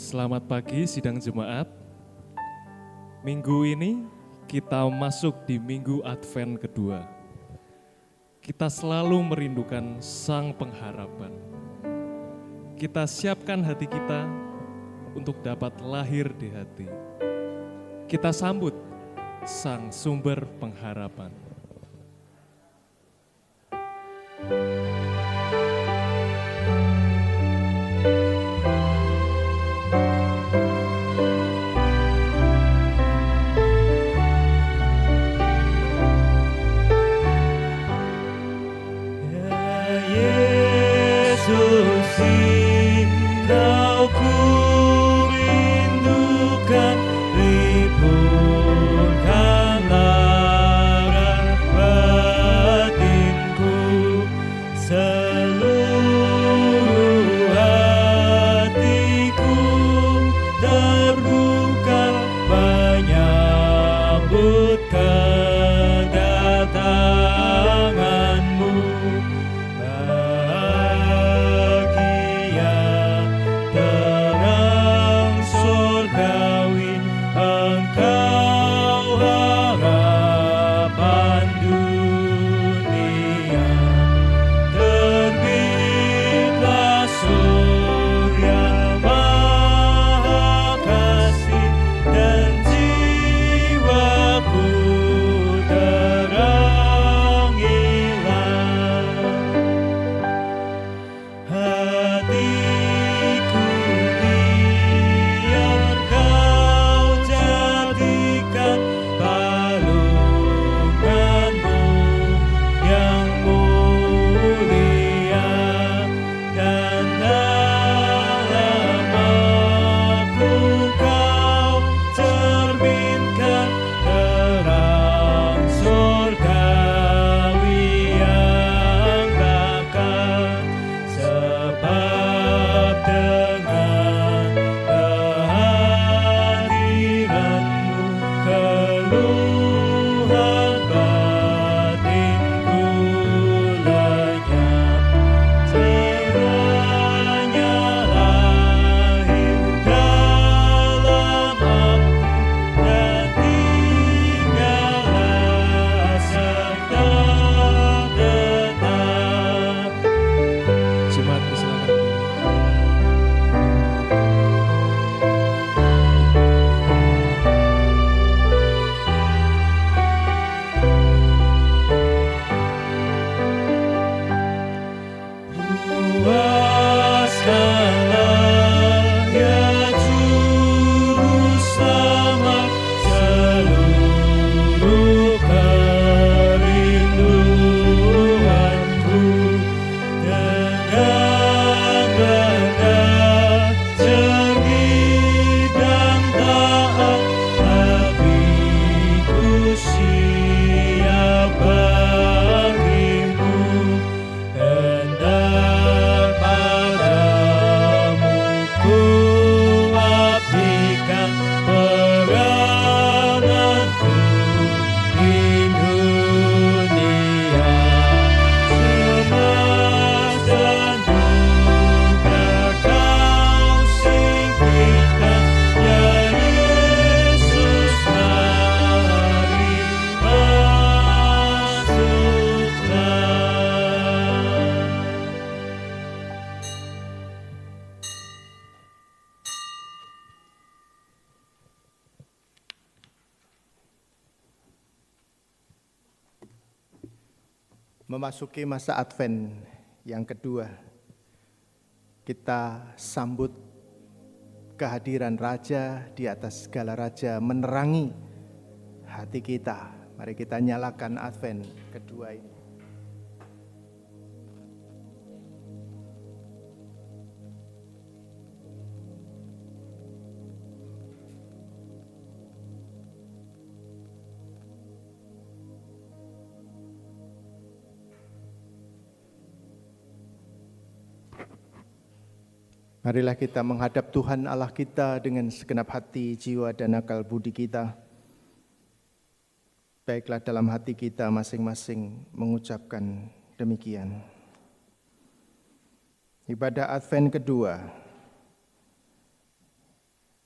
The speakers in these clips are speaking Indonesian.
Selamat pagi sidang jemaat. Minggu ini kita masuk di minggu Advent kedua. Kita selalu merindukan Sang Pengharapan. Kita siapkan hati kita untuk dapat lahir di hati. Kita sambut Sang Sumber Pengharapan. Memasuki masa Advent yang kedua, kita sambut kehadiran Raja di atas segala raja menerangi hati kita. Mari kita nyalakan Advent kedua ini. Marilah kita menghadap Tuhan Allah kita dengan segenap hati, jiwa, dan akal budi kita. Baiklah dalam hati kita masing-masing mengucapkan demikian. Ibadah Advent kedua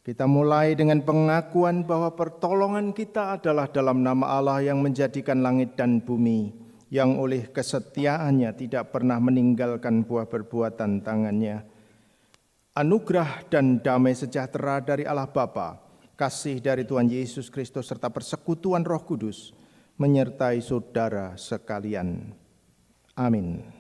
Kita mulai dengan pengakuan bahwa pertolongan kita adalah dalam nama Allah yang menjadikan langit dan bumi, yang oleh kesetiaannya tidak pernah meninggalkan buah perbuatan tangannya. Anugerah dan damai sejahtera dari Allah Bapa, kasih dari Tuhan Yesus Kristus serta persekutuan Roh Kudus menyertai saudara sekalian. Amin.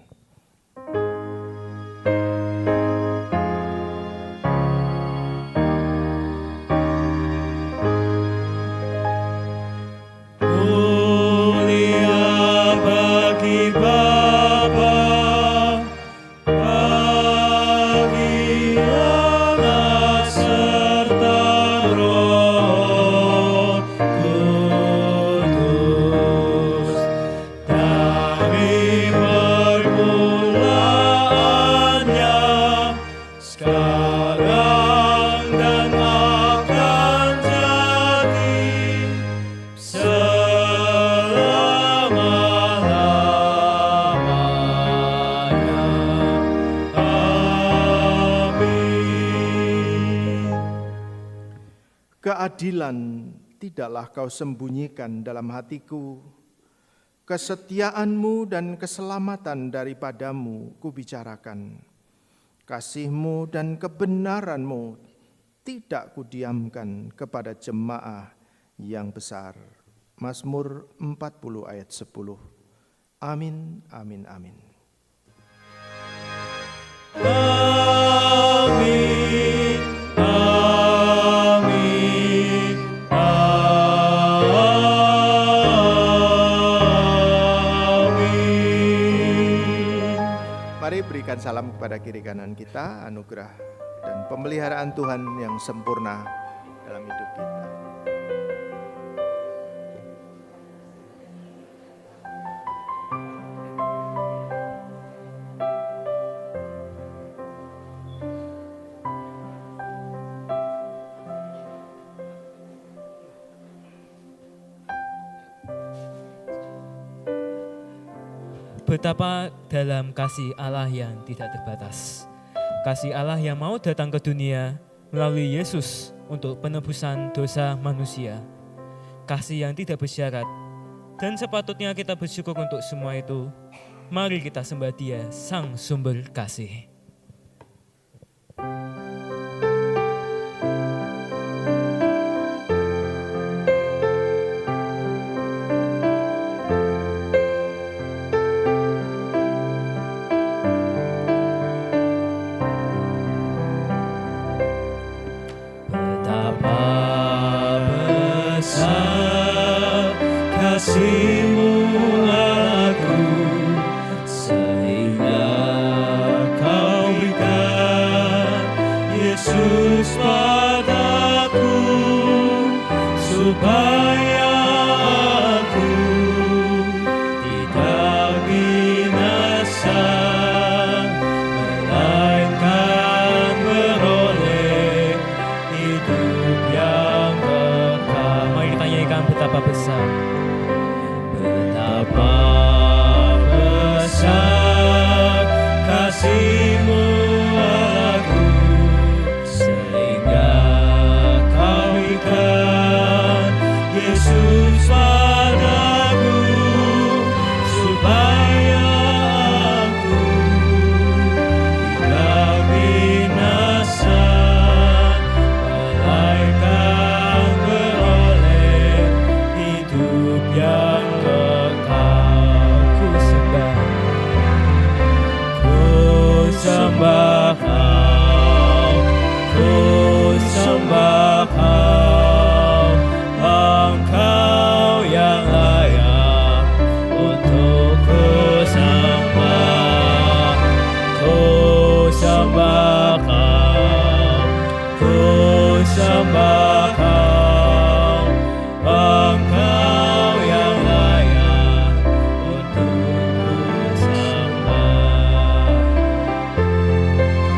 Keadilan tidaklah kau sembunyikan dalam hatiku, kesetiaanmu dan keselamatan daripadamu kubicarakan. Kasihmu dan kebenaranmu tidak kudiamkan kepada jemaah yang besar. Mazmur 40 ayat 10. Amin, amin, amin. Amin. Mari berikan salam kepada kiri kanan kita, anugerah dan pemeliharaan Tuhan yang sempurna dalam hidup kita. Betapa dalam kasih Allah yang tidak terbatas. Kasih Allah yang mau datang ke dunia melalui Yesus untuk penebusan dosa manusia. Kasih yang tidak bersyarat. Dan sepatutnya kita bersyukur untuk semua itu. Mari kita sembah Dia, Sang Sumber Kasih. Kasih-Mu aku, sehingga Kau berikan Yesus padaku, supaya aku tidak binasa, melainkan beroleh hidup yang kekal. Mari kita nyanyikan betapa besar. Betapa besar kasih-Mu aku, sehingga Kau berikan Yesus padaku, supaya aku tidak binasa, melainkan beroleh hidup yang sembah Kau, ku sembah Kau, Engkau yang layak untuk ku sembah. Ku sembah Kau, ku sembah Kau, Engkau yang layak untuk ku sembah.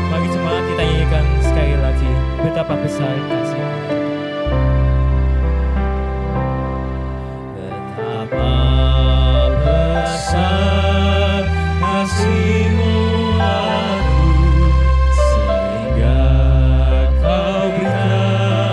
Mari jemaat kita nyanyikan sekali lagi, betapa besar kasih. Betapa besar kasih-Mu aku, sehingga Kau berikan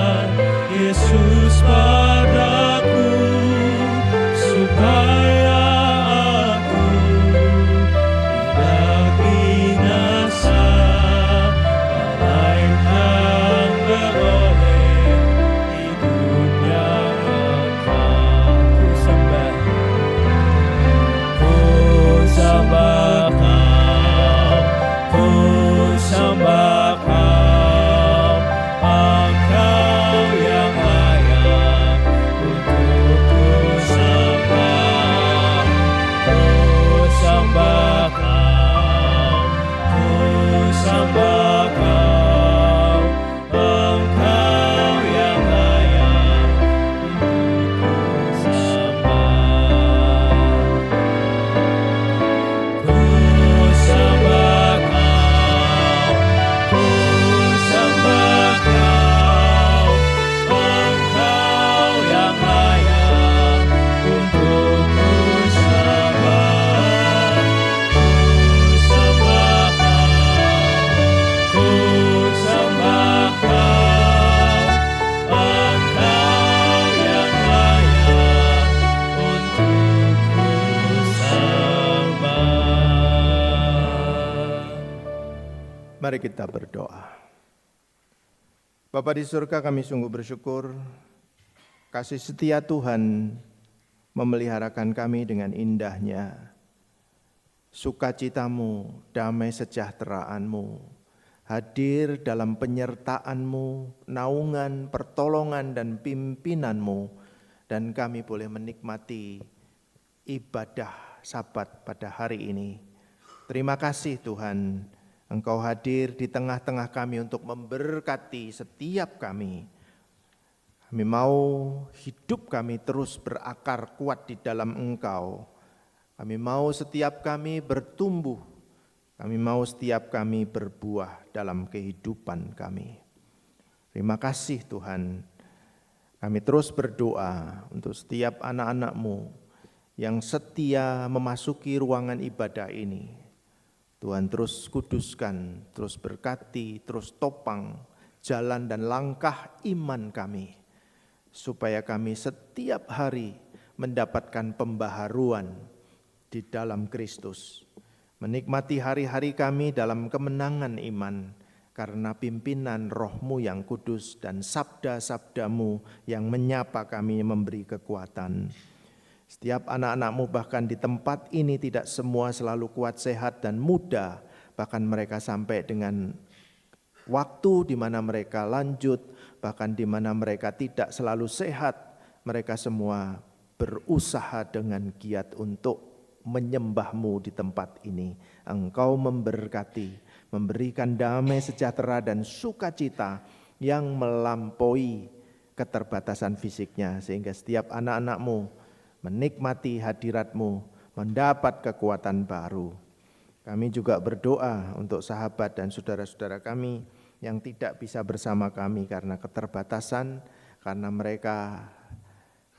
Mari kita berdoa. Bapa di surga, kami sungguh bersyukur kasih setia Tuhan memeliharakan kami dengan indahnya. Sukacitamu, damai sejahtera-Mu, hadir dalam penyertaan-Mu, naungan, pertolongan, dan pimpinan-Mu, dan kami boleh menikmati ibadah Sabat pada hari ini. Terima kasih Tuhan, Engkau hadir di tengah-tengah kami untuk memberkati setiap kami. Kami mau hidup kami terus berakar kuat di dalam Engkau. Kami mau setiap kami bertumbuh, kami mau setiap kami berbuah dalam kehidupan kami. Terima kasih Tuhan. Kami terus berdoa untuk setiap anak-anak-Mu yang setia memasuki ruangan ibadah ini. Tuhan terus kuduskan, terus berkati, terus topang jalan dan langkah iman kami, supaya kami setiap hari mendapatkan pembaharuan di dalam Kristus, menikmati hari-hari kami dalam kemenangan iman, karena pimpinan Roh-Mu yang kudus dan sabda-sabda-Mu yang menyapa kami memberi kekuatan. Setiap anak-anak-Mu bahkan di tempat ini tidak semua selalu kuat, sehat, dan muda, bahkan mereka sampai dengan waktu di mana mereka lanjut, bahkan di mana mereka tidak selalu sehat, mereka semua berusaha dengan giat untuk menyembah-Mu di tempat ini. Engkau memberkati, memberikan damai sejahtera dan sukacita yang melampaui keterbatasan fisiknya, sehingga setiap anak-anak-Mu menikmati hadirat-Mu, mendapat kekuatan baru. Kami juga berdoa untuk sahabat dan saudara-saudara kami yang tidak bisa bersama kami karena keterbatasan, karena mereka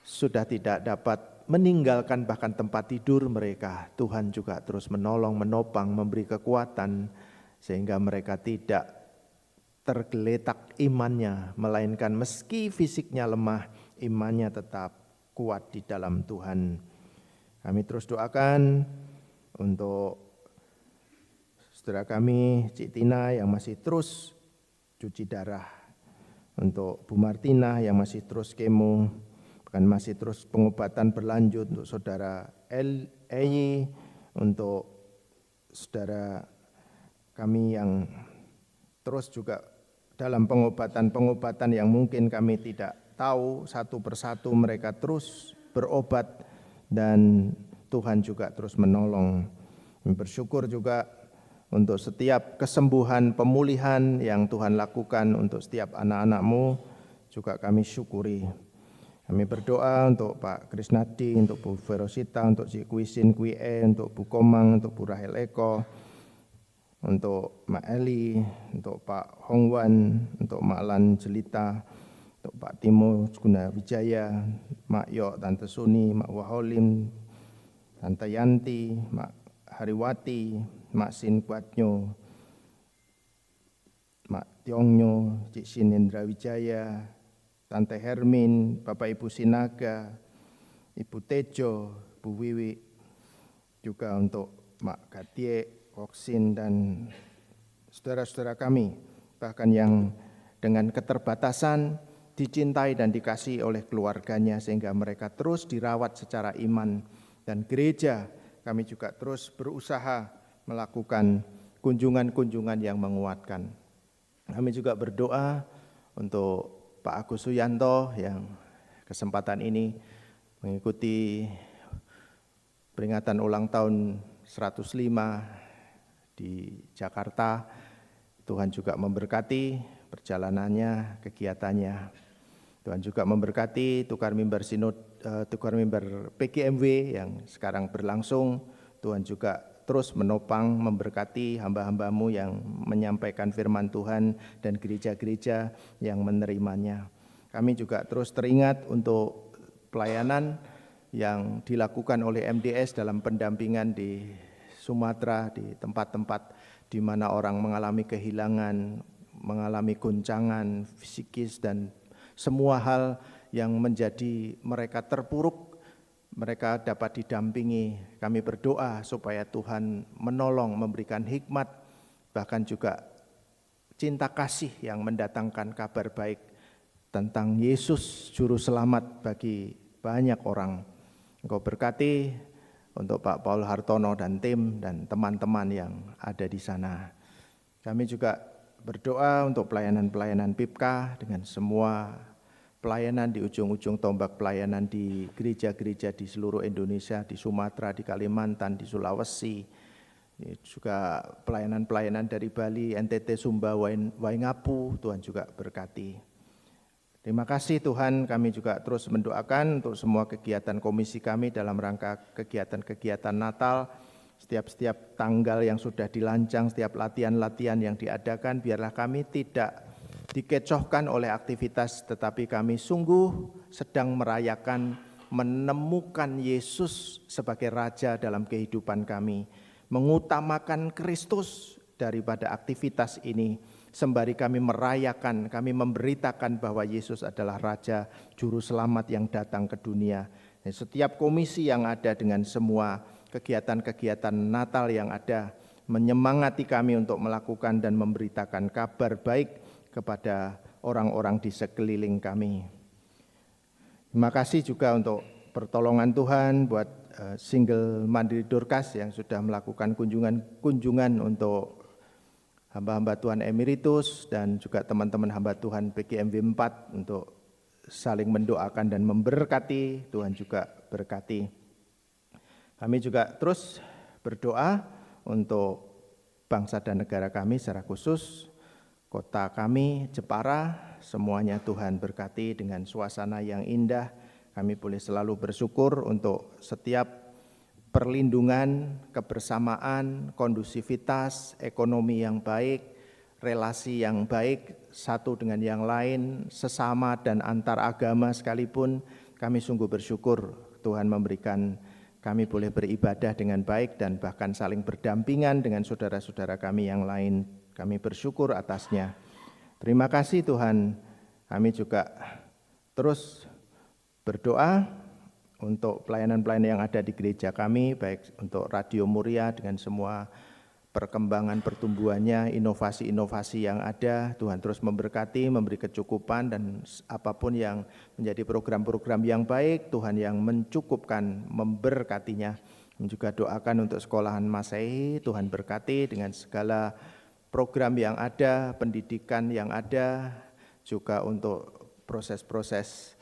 sudah tidak dapat meninggalkan bahkan tempat tidur mereka. Tuhan juga terus menolong, menopang, memberi kekuatan sehingga mereka tidak tergeletak imannya, melainkan meski fisiknya lemah, imannya tetap kuat di dalam Tuhan. Kami terus doakan untuk saudara kami Cik Tina yang masih terus cuci darah, untuk Bu Martina yang masih terus kemo, bahkan masih terus pengobatan berlanjut, untuk saudara Eyi, untuk saudara kami yang terus juga dalam pengobatan yang mungkin kami tidak tahu, satu persatu mereka terus berobat dan Tuhan juga terus menolong. Kami bersyukur juga untuk setiap kesembuhan, pemulihan yang Tuhan lakukan untuk setiap anak-anak-Mu, juga kami syukuri. Kami berdoa untuk Pak Krisnadi, untuk Bu Verosita, untuk Si Kuisin Kui untuk Bu Komang, untuk Bu Rahel Eko, untuk Mak Eli, untuk Pak Hongwan, untuk Mak Lan Jelita, untuk Pak Timo Guna Wijaya, Mak Yok, Tante Suni, Mak Waholim, Tante Yanti, Mak Hariwati, Mak Sin Kuatnyo, Mak Tiongnyo, Cik Sin Indra Wijaya, Tante Hermin, Bapak Ibu Sinaga, Ibu Tejo, Bu Wiwi, juga untuk Mak Gatie, Koksin, dan saudara-saudara kami, bahkan yang dengan keterbatasan dicintai dan dikasihi oleh keluarganya, sehingga mereka terus dirawat secara iman. Dan gereja kami juga terus berusaha melakukan kunjungan-kunjungan yang menguatkan. Kami juga berdoa untuk Pak Agus Suyanto yang kesempatan ini mengikuti peringatan ulang tahun 105 di Jakarta. Tuhan juga memberkati perjalanannya, kegiatannya. Tuhan juga memberkati tukar mimbar PGMW yang sekarang berlangsung. Tuhan juga terus menopang, memberkati hamba-hamba-Mu yang menyampaikan firman Tuhan dan gereja-gereja yang menerimanya. Kami juga terus teringat untuk pelayanan yang dilakukan oleh MDS dalam pendampingan di Sumatera, di tempat-tempat di mana orang mengalami kehilangan, mengalami goncangan psikis dan semua hal yang menjadi mereka terpuruk, mereka dapat didampingi. Kami berdoa supaya Tuhan menolong, memberikan hikmat, bahkan juga cinta kasih yang mendatangkan kabar baik tentang Yesus Juru Selamat bagi banyak orang. Engkau berkati untuk Pak Paul Hartono dan tim dan teman-teman yang ada di sana. Kami juga berdoa untuk pelayanan-pelayanan PIPKA dengan semua pelayanan di ujung-ujung tombak pelayanan di gereja-gereja di seluruh Indonesia, di Sumatera, di Kalimantan, di Sulawesi, juga pelayanan-pelayanan dari Bali, NTT, Sumba, Waingapu, Tuhan juga berkati. Terima kasih Tuhan, kami juga terus mendoakan untuk semua kegiatan komisi kami dalam rangka kegiatan-kegiatan Natal, setiap tanggal yang sudah dilancang, setiap latihan-latihan yang diadakan, biarlah kami tidak dikecohkan oleh aktivitas, tetapi kami sungguh sedang merayakan, menemukan Yesus sebagai Raja dalam kehidupan kami, mengutamakan Kristus daripada aktivitas ini, sembari kami merayakan, kami memberitakan bahwa Yesus adalah Raja Juru Selamat yang datang ke dunia. Dan setiap komisi yang ada dengan semua kegiatan-kegiatan Natal yang ada, menyemangati kami untuk melakukan dan memberitakan kabar baik kepada orang-orang di sekeliling kami. Terima kasih juga untuk pertolongan Tuhan buat Single Mandiri Dorcas yang sudah melakukan kunjungan untuk hamba-hamba Tuhan Emeritus dan juga teman-teman hamba Tuhan PGMW 4 untuk saling mendoakan dan memberkati. Tuhan juga berkati. Kami juga terus berdoa untuk bangsa dan negara kami secara khusus, kota kami, Jepara, semuanya Tuhan berkati dengan suasana yang indah. Kami boleh selalu bersyukur untuk setiap perlindungan, kebersamaan, kondusivitas, ekonomi yang baik, relasi yang baik satu dengan yang lain, sesama dan antar agama sekalipun. Kami sungguh bersyukur Tuhan memberikan kami boleh beribadah dengan baik dan bahkan saling berdampingan dengan saudara-saudara kami yang lain. Kami bersyukur atasnya. Terima kasih Tuhan. Kami juga terus berdoa untuk pelayanan-pelayanan yang ada di gereja kami, baik untuk Radio Muria dengan semua perkembangan pertumbuhannya, inovasi-inovasi yang ada. Tuhan terus memberkati, memberi kecukupan, dan apapun yang menjadi program-program yang baik, Tuhan yang mencukupkan, memberkatinya. Juga doakan untuk sekolahan Masehi, Tuhan berkati dengan segala program yang ada, pendidikan yang ada, juga untuk proses-proses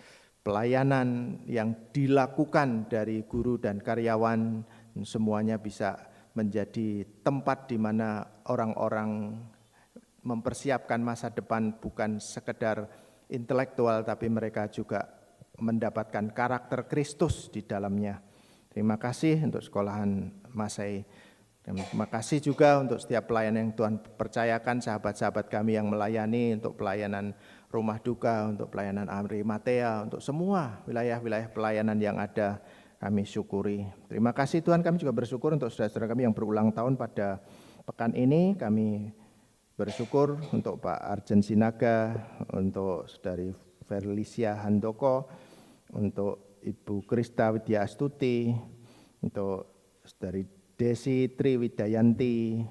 pelayanan yang dilakukan dari guru dan karyawan, semuanya bisa menjadi tempat di mana orang-orang mempersiapkan masa depan bukan sekedar intelektual, tapi mereka juga mendapatkan karakter Kristus di dalamnya. Terima kasih untuk sekolahan Masehi. Terima kasih juga untuk setiap pelayanan yang Tuhan percayakan, sahabat-sahabat kami yang melayani, untuk pelayanan rumah duka, untuk pelayanan Amri Matea, untuk semua wilayah-wilayah pelayanan yang ada. Kami syukuri. Terima kasih Tuhan, kami juga bersyukur untuk saudara-saudara kami yang berulang tahun pada pekan ini. Kami bersyukur untuk Pak Arjen Sinaga, untuk Saudari Felicia Handoko, untuk Ibu Krista Widya Astuti, untuk Saudari Desi Triwidayanti,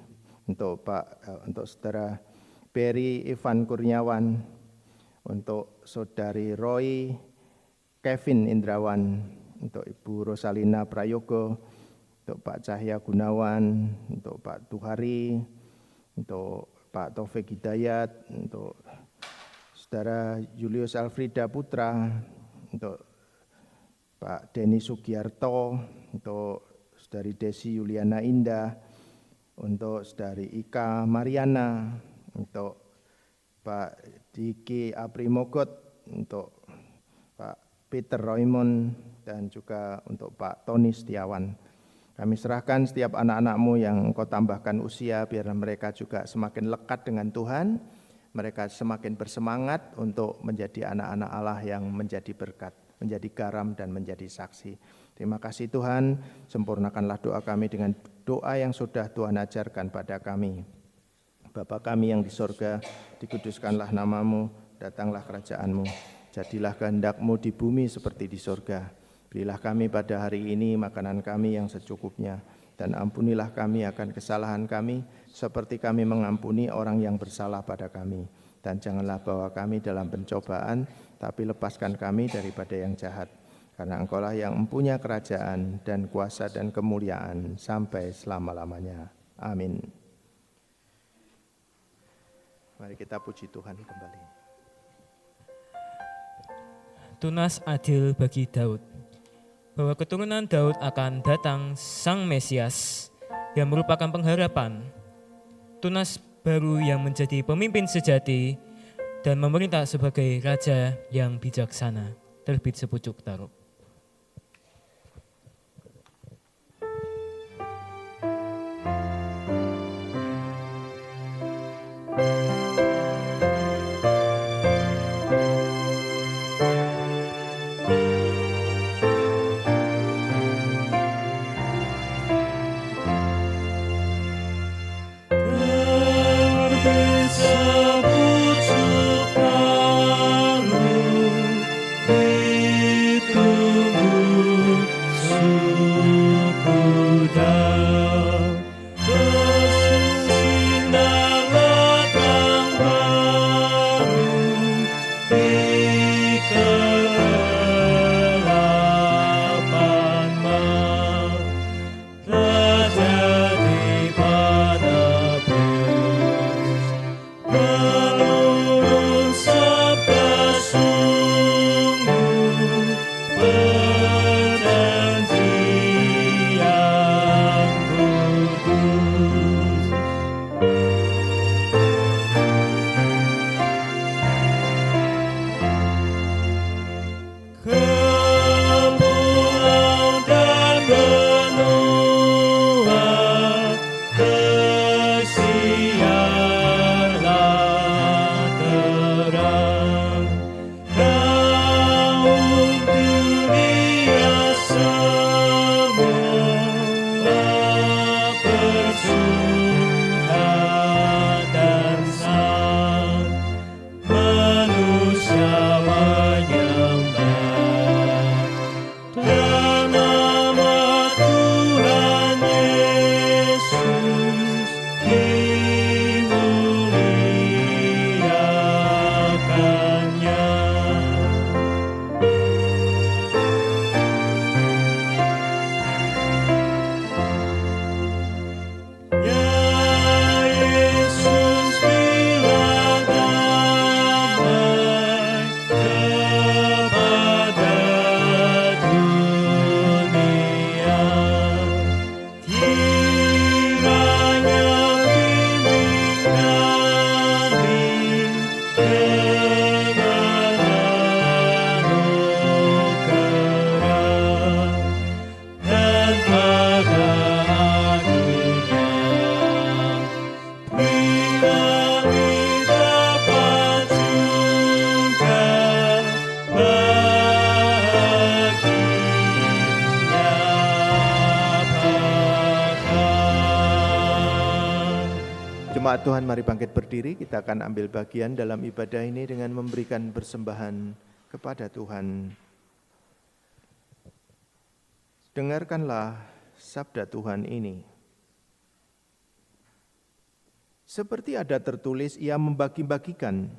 untuk Saudara Berry Ivan Kurniawan, untuk Saudari Roy Kevin Indrawan, untuk Ibu Rosalina Prayogo, untuk Pak Cahya Gunawan, untuk Pak Tuhari, untuk Pak Taufik Hidayat, untuk Saudara Julius Alfrida Putra, untuk Pak Denny Sugiarto, untuk Saudari Desi Yuliana Indah, untuk Saudari Ika Mariana, untuk Pak Diki Aprimogot, untuk Pak Peter Roymond, dan juga untuk Pak Tony Setiawan. Kami serahkan setiap anak-anak-Mu yang Engkau tambahkan usia, biar mereka juga semakin lekat dengan Tuhan, mereka semakin bersemangat untuk menjadi anak-anak Allah yang menjadi berkat, menjadi garam dan menjadi saksi. Terima kasih Tuhan, sempurnakanlah doa kami dengan doa yang sudah Tuhan ajarkan pada kami. Bapa kami yang di sorga, dikuduskanlah nama-Mu, datanglah kerajaan-Mu, jadilah kehendak-Mu di bumi seperti di sorga. Berilah kami pada hari ini makanan kami yang secukupnya, Dan ampunilah kami akan kesalahan kami, seperti kami mengampuni orang yang bersalah pada kami. Dan janganlah bawa kami dalam pencobaan, tapi lepaskan kami daripada yang jahat. Karena Engkaulah yang mempunyai kerajaan dan kuasa dan kemuliaan sampai selama-lamanya. Amin. Mari kita puji Tuhan kembali. Tunas adil bagi Daud. Bahwa keturunan Daud akan datang Sang Mesias yang merupakan pengharapan. Tunas baru yang menjadi pemimpin sejati dan memerintah sebagai raja yang bijaksana. Terbit sepucuk taruh. Jemaat Tuhan, mari bangkit berdiri. Kita akan ambil bagian dalam ibadah ini dengan memberikan persembahan kepada Tuhan. Dengarkanlah sabda Tuhan ini. Seperti ada tertulis, ia membagi-bagikan,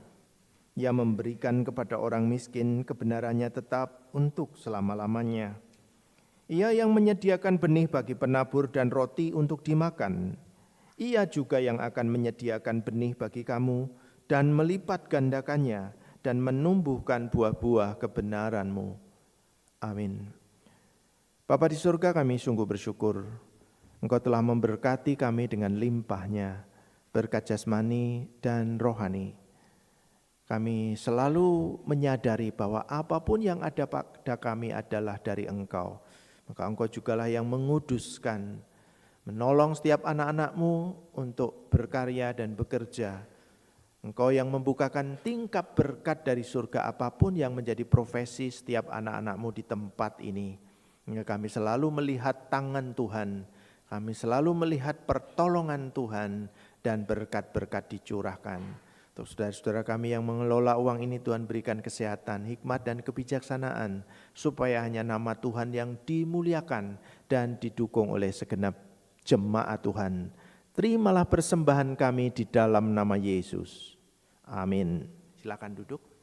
ia memberikan kepada orang miskin kebenarannya tetap untuk selama-lamanya. Ia yang menyediakan benih bagi penabur dan roti untuk dimakan. Ia juga yang akan menyediakan benih bagi kamu dan melipat gandakannya dan menumbuhkan buah-buah kebenaran-Mu. Amin. Bapa di surga, kami sungguh bersyukur Engkau telah memberkati kami dengan limpahnya berkat jasmani dan rohani. Kami selalu menyadari bahwa apapun yang ada pada kami adalah dari Engkau. Maka Engkau jugalah yang menguduskan, menolong setiap anak-anak-Mu untuk berkarya dan bekerja. Engkau yang membukakan tingkap berkat dari surga apapun yang menjadi profesi setiap anak-anak-Mu di tempat ini. Kami selalu melihat tangan Tuhan, kami selalu melihat pertolongan Tuhan dan berkat-berkat dicurahkan. Untuk saudara-saudara kami yang mengelola uang ini, Tuhan berikan kesehatan, hikmat dan kebijaksanaan, supaya hanya nama Tuhan yang dimuliakan dan didukung oleh segenap Jemaat Tuhan, terimalah persembahan kami di dalam nama Yesus. Amin. Silakan duduk.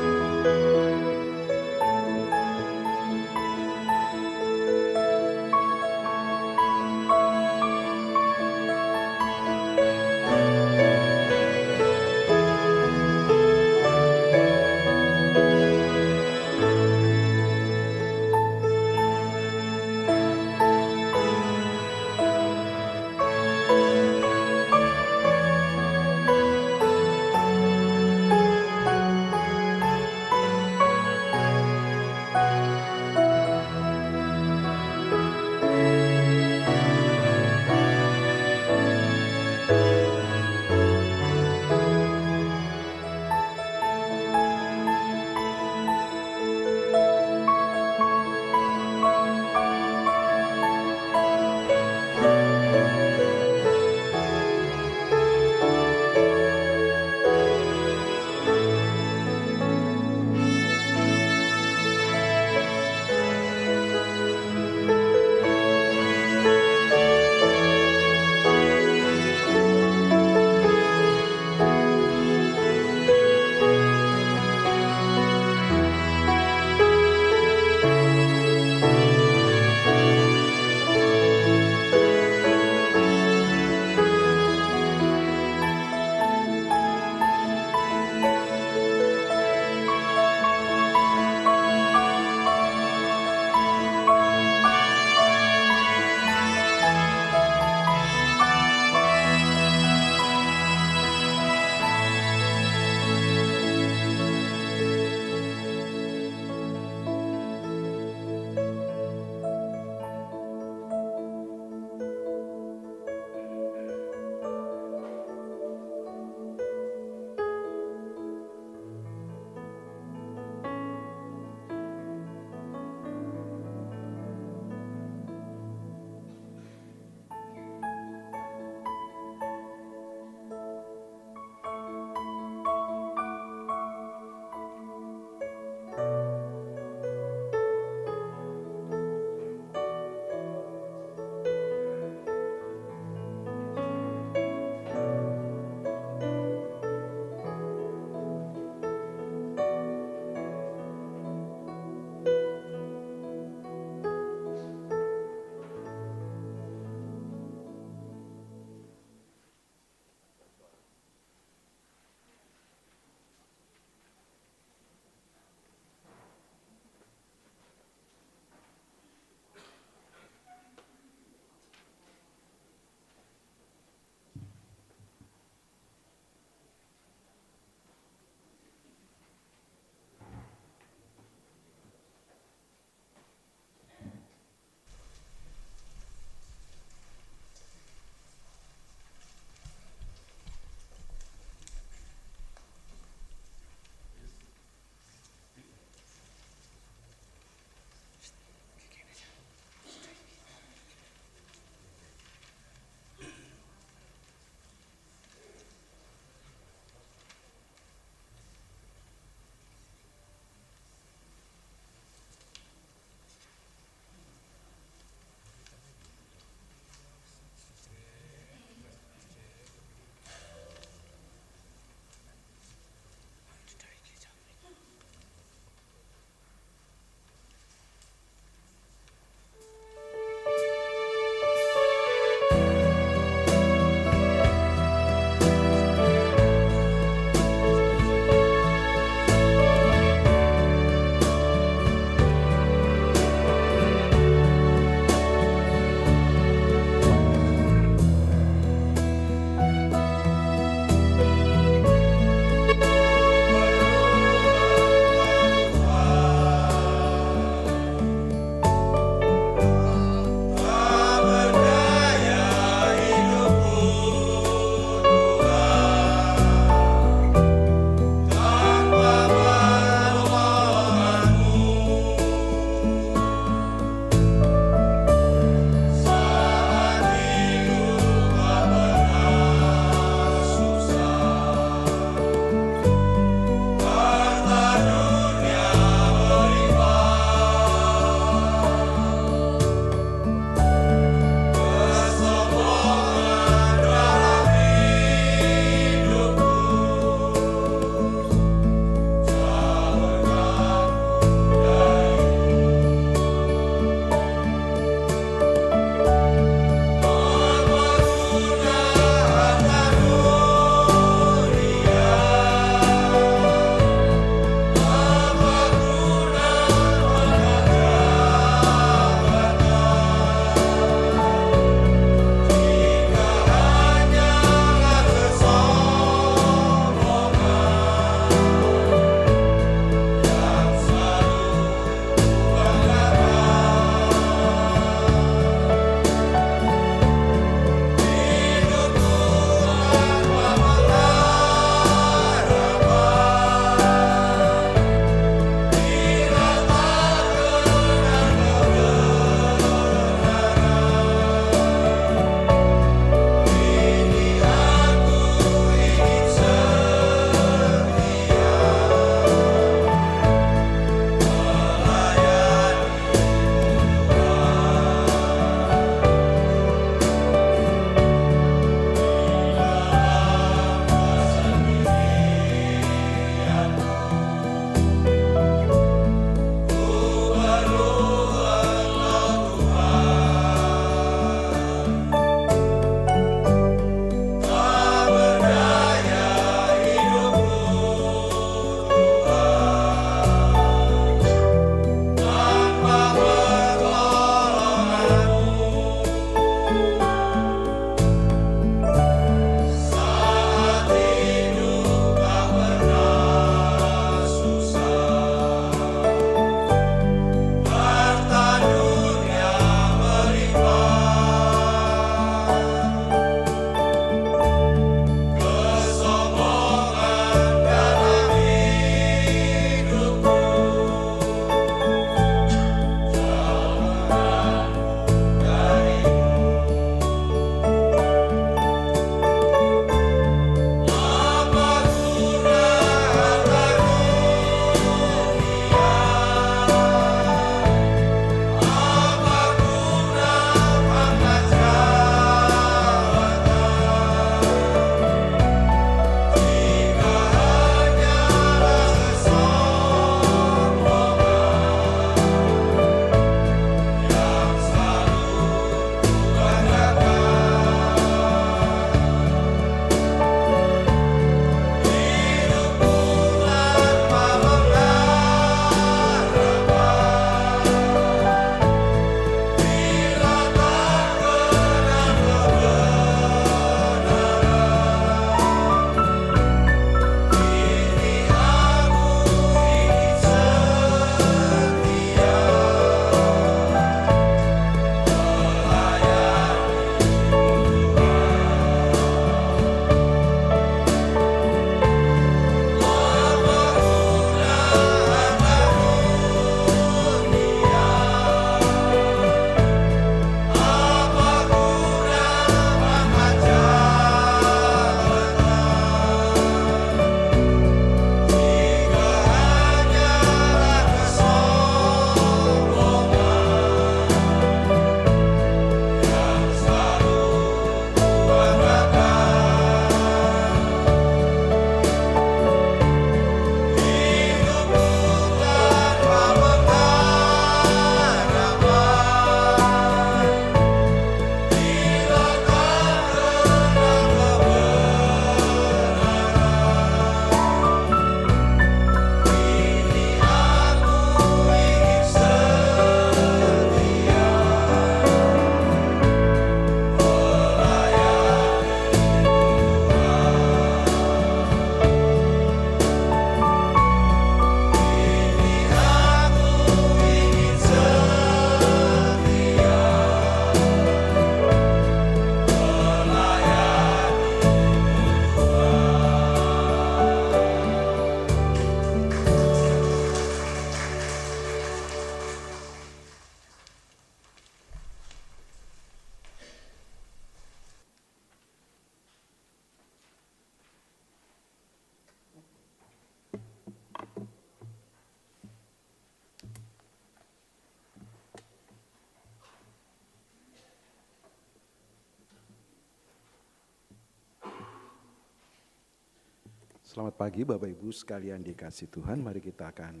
Selamat pagi Bapak Ibu sekalian dikasih Tuhan. Mari kita akan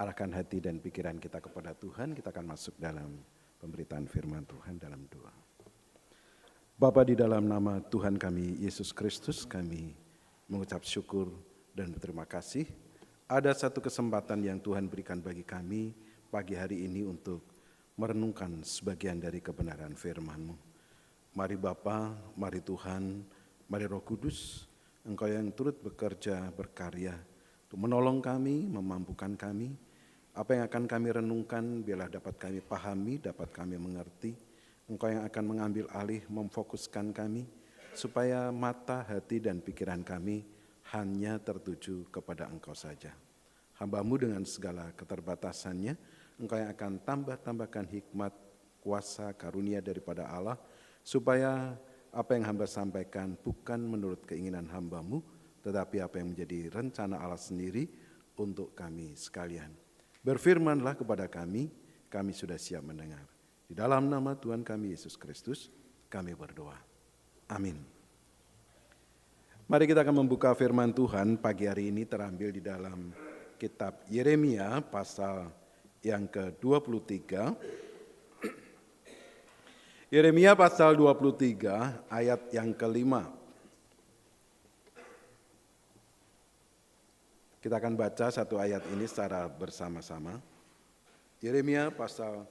arahkan hati dan pikiran kita kepada Tuhan. Kita akan masuk dalam pemberitaan firman Tuhan dalam doa. Bapa, di dalam nama Tuhan kami Yesus Kristus, kami mengucap syukur dan berterima kasih. Ada satu kesempatan yang Tuhan berikan bagi kami pagi hari ini untuk merenungkan sebagian dari kebenaran firman-Mu. Mari Bapa, mari Tuhan, mari Roh Kudus, Engkau yang turut bekerja, berkarya untuk menolong kami, memampukan kami. Apa yang akan kami renungkan, biarlah dapat kami pahami, dapat kami mengerti. Engkau yang akan mengambil alih, memfokuskan kami, supaya mata, hati, dan pikiran kami hanya tertuju kepada Engkau saja. Hamba-Mu dengan segala keterbatasannya, Engkau yang akan tambahkan hikmat, kuasa, karunia daripada Allah, supaya apa yang hamba sampaikan bukan menurut keinginan hamba-Mu, tetapi apa yang menjadi rencana Allah sendiri untuk kami sekalian. Berfirmanlah kepada kami sudah siap mendengar. Di dalam nama Tuhan kami Yesus Kristus, kami berdoa. Amin. Mari kita akan membuka firman Tuhan pagi hari ini terambil di dalam kitab Yeremia pasal yang ke-23. Yeremia pasal 23 ayat yang ke-5. Kita akan baca satu ayat ini secara bersama-sama. Yeremia pasal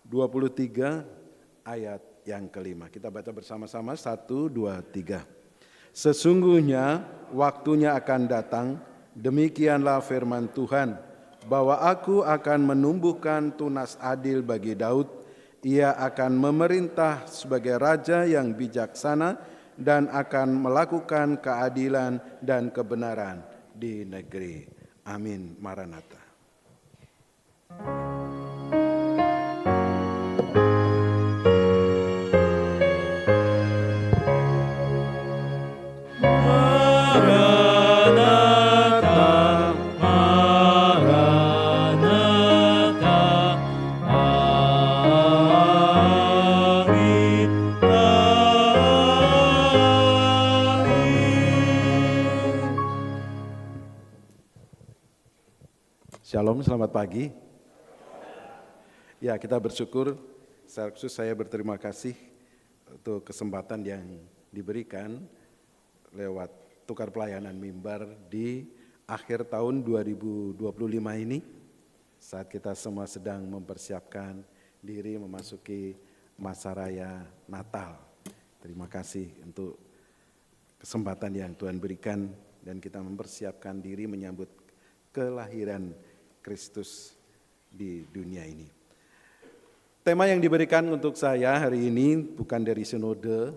23 ayat yang ke-5. Kita baca bersama-sama, 1, 2, 3. Sesungguhnya waktunya akan datang, demikianlah firman Tuhan, bahwa aku akan menumbuhkan tunas adil bagi Daud. Ia akan memerintah sebagai raja yang bijaksana dan akan melakukan keadilan dan kebenaran di negeri. Amin. Maranatha. Shalom, selamat pagi. Ya, kita bersyukur, secara khusus saya berterima kasih untuk kesempatan yang diberikan lewat tukar pelayanan mimbar di akhir tahun 2025 ini, saat kita semua sedang mempersiapkan diri memasuki masa raya Natal. Terima kasih untuk kesempatan yang Tuhan berikan dan kita mempersiapkan diri menyambut kelahiran Kristus di dunia ini. Tema yang diberikan untuk saya hari ini bukan dari sinode,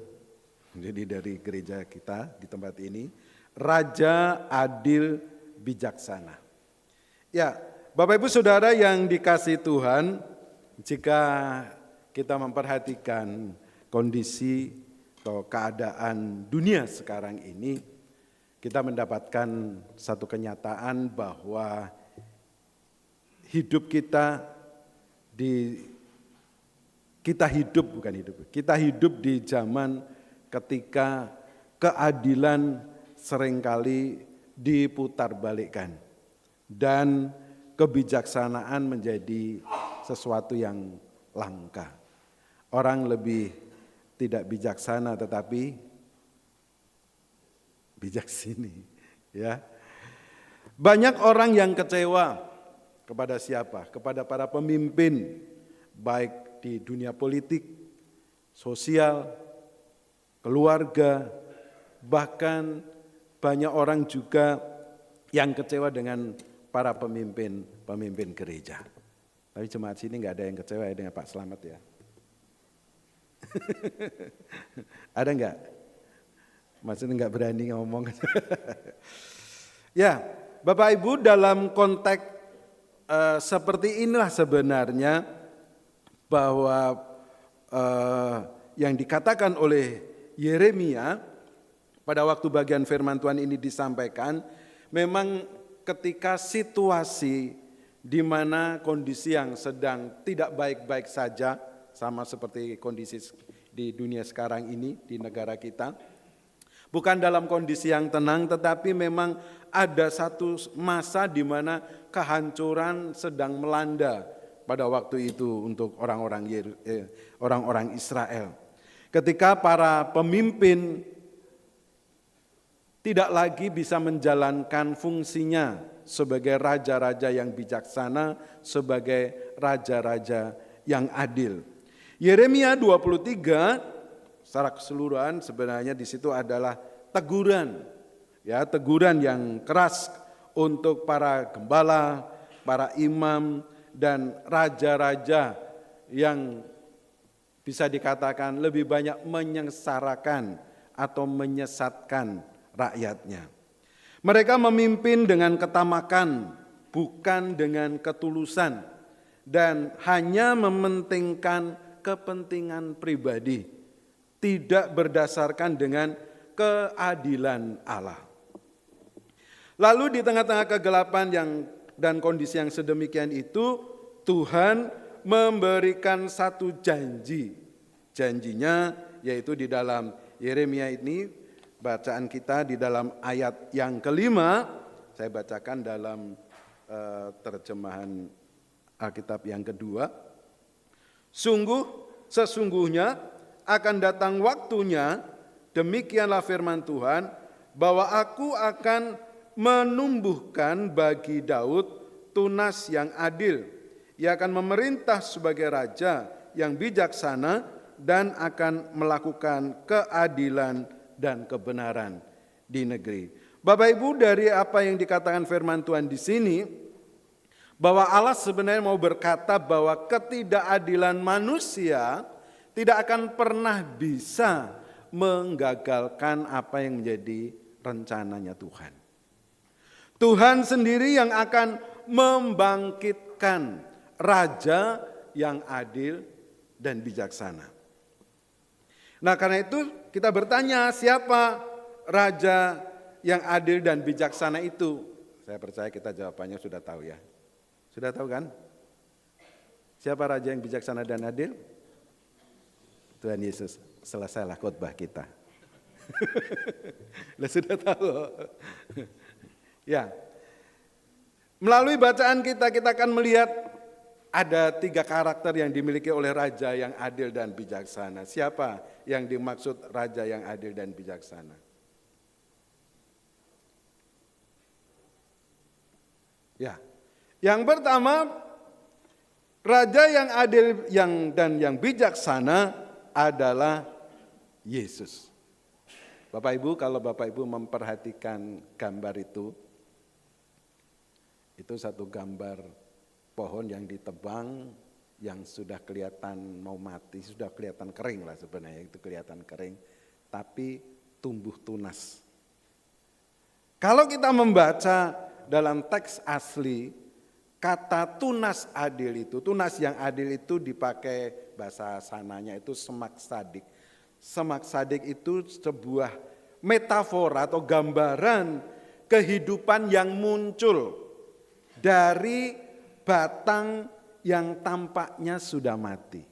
jadi dari gereja kita di tempat ini, Raja Adil Bijaksana. Ya, Bapak Ibu Saudara yang dikasihi Tuhan, jika kita memperhatikan kondisi atau keadaan dunia sekarang ini, kita mendapatkan satu kenyataan bahwa hidup kita hidup di zaman ketika keadilan seringkali diputarbalikkan dan kebijaksanaan menjadi sesuatu yang langka. Orang lebih tidak bijaksana tetapi bijaksini, ya. Banyak orang yang kecewa kepada siapa? Kepada para pemimpin, baik di dunia politik, sosial, keluarga, bahkan banyak orang juga yang kecewa dengan para pemimpin gereja. Tapi jemaat sini nggak ada yang kecewa ya dengan Pak Slamet ya? Ada nggak? Maksudnya nggak berani ngomong. Ya, Bapak Ibu, dalam konteks seperti inilah sebenarnya bahwa yang dikatakan oleh Yeremia pada waktu bagian firman Tuhan ini disampaikan, memang ketika situasi di mana kondisi yang sedang tidak baik-baik saja, sama seperti kondisi di dunia sekarang ini, di negara kita, Bukan dalam kondisi yang tenang, tetapi memang ada satu masa di mana kehancuran sedang melanda pada waktu itu untuk orang-orang Israel. Ketika para pemimpin tidak lagi bisa menjalankan fungsinya sebagai raja-raja yang bijaksana, sebagai raja-raja yang adil. Yeremia 23 secara keseluruhan sebenarnya di situ adalah teguran, ya, teguran yang keras untuk para gembala, para imam dan raja-raja yang bisa dikatakan lebih banyak menyengsarakan atau menyesatkan rakyatnya. Mereka memimpin dengan ketamakan, bukan dengan ketulusan, dan hanya mementingkan kepentingan pribadi, tidak berdasarkan dengan keadilan Allah. Lalu di tengah-tengah kegelapan dan kondisi yang sedemikian itu, Tuhan memberikan satu janji. Janjinya yaitu di dalam Yeremia ini, bacaan kita di dalam ayat yang kelima, saya bacakan dalam terjemahan Alkitab yang kedua. Sesungguhnya akan datang waktunya, demikianlah firman Tuhan, bahwa aku akan menumbuhkan bagi Daud tunas yang adil. Ia akan memerintah sebagai raja yang bijaksana dan akan melakukan keadilan dan kebenaran di negeri. Bapak Ibu, dari apa yang dikatakan firman Tuhan di sini, bahwa Allah sebenarnya mau berkata bahwa ketidakadilan manusia tidak akan pernah bisa menggagalkan apa yang menjadi rencananya Tuhan. Tuhan sendiri yang akan membangkitkan raja yang adil dan bijaksana. Nah, karena itu kita bertanya, siapa raja yang adil dan bijaksana itu? Saya percaya kita jawabannya sudah tahu ya. Sudah tahu kan? Siapa raja yang bijaksana dan adil? Tuhan Yesus, selesailah khotbah kita. Sudah tahu. Ya. Melalui bacaan kita akan melihat ada 3 karakter yang dimiliki oleh raja yang adil dan bijaksana. Siapa yang dimaksud raja yang adil dan bijaksana? Ya. Yang pertama, raja yang adil dan yang bijaksana adalah Yesus. Bapak Ibu, kalau Bapak Ibu memperhatikan gambar itu satu gambar pohon yang ditebang, yang sudah kelihatan mau mati, sudah kelihatan kering lah sebenarnya, itu kelihatan kering, tapi tumbuh tunas. Kalau kita membaca dalam teks asli, kata tunas adil itu, tunas yang adil itu dipakai bahasa sananya itu semak sadik. Semak sadik itu sebuah metafora atau gambaran kehidupan yang muncul dari batang yang tampaknya sudah mati.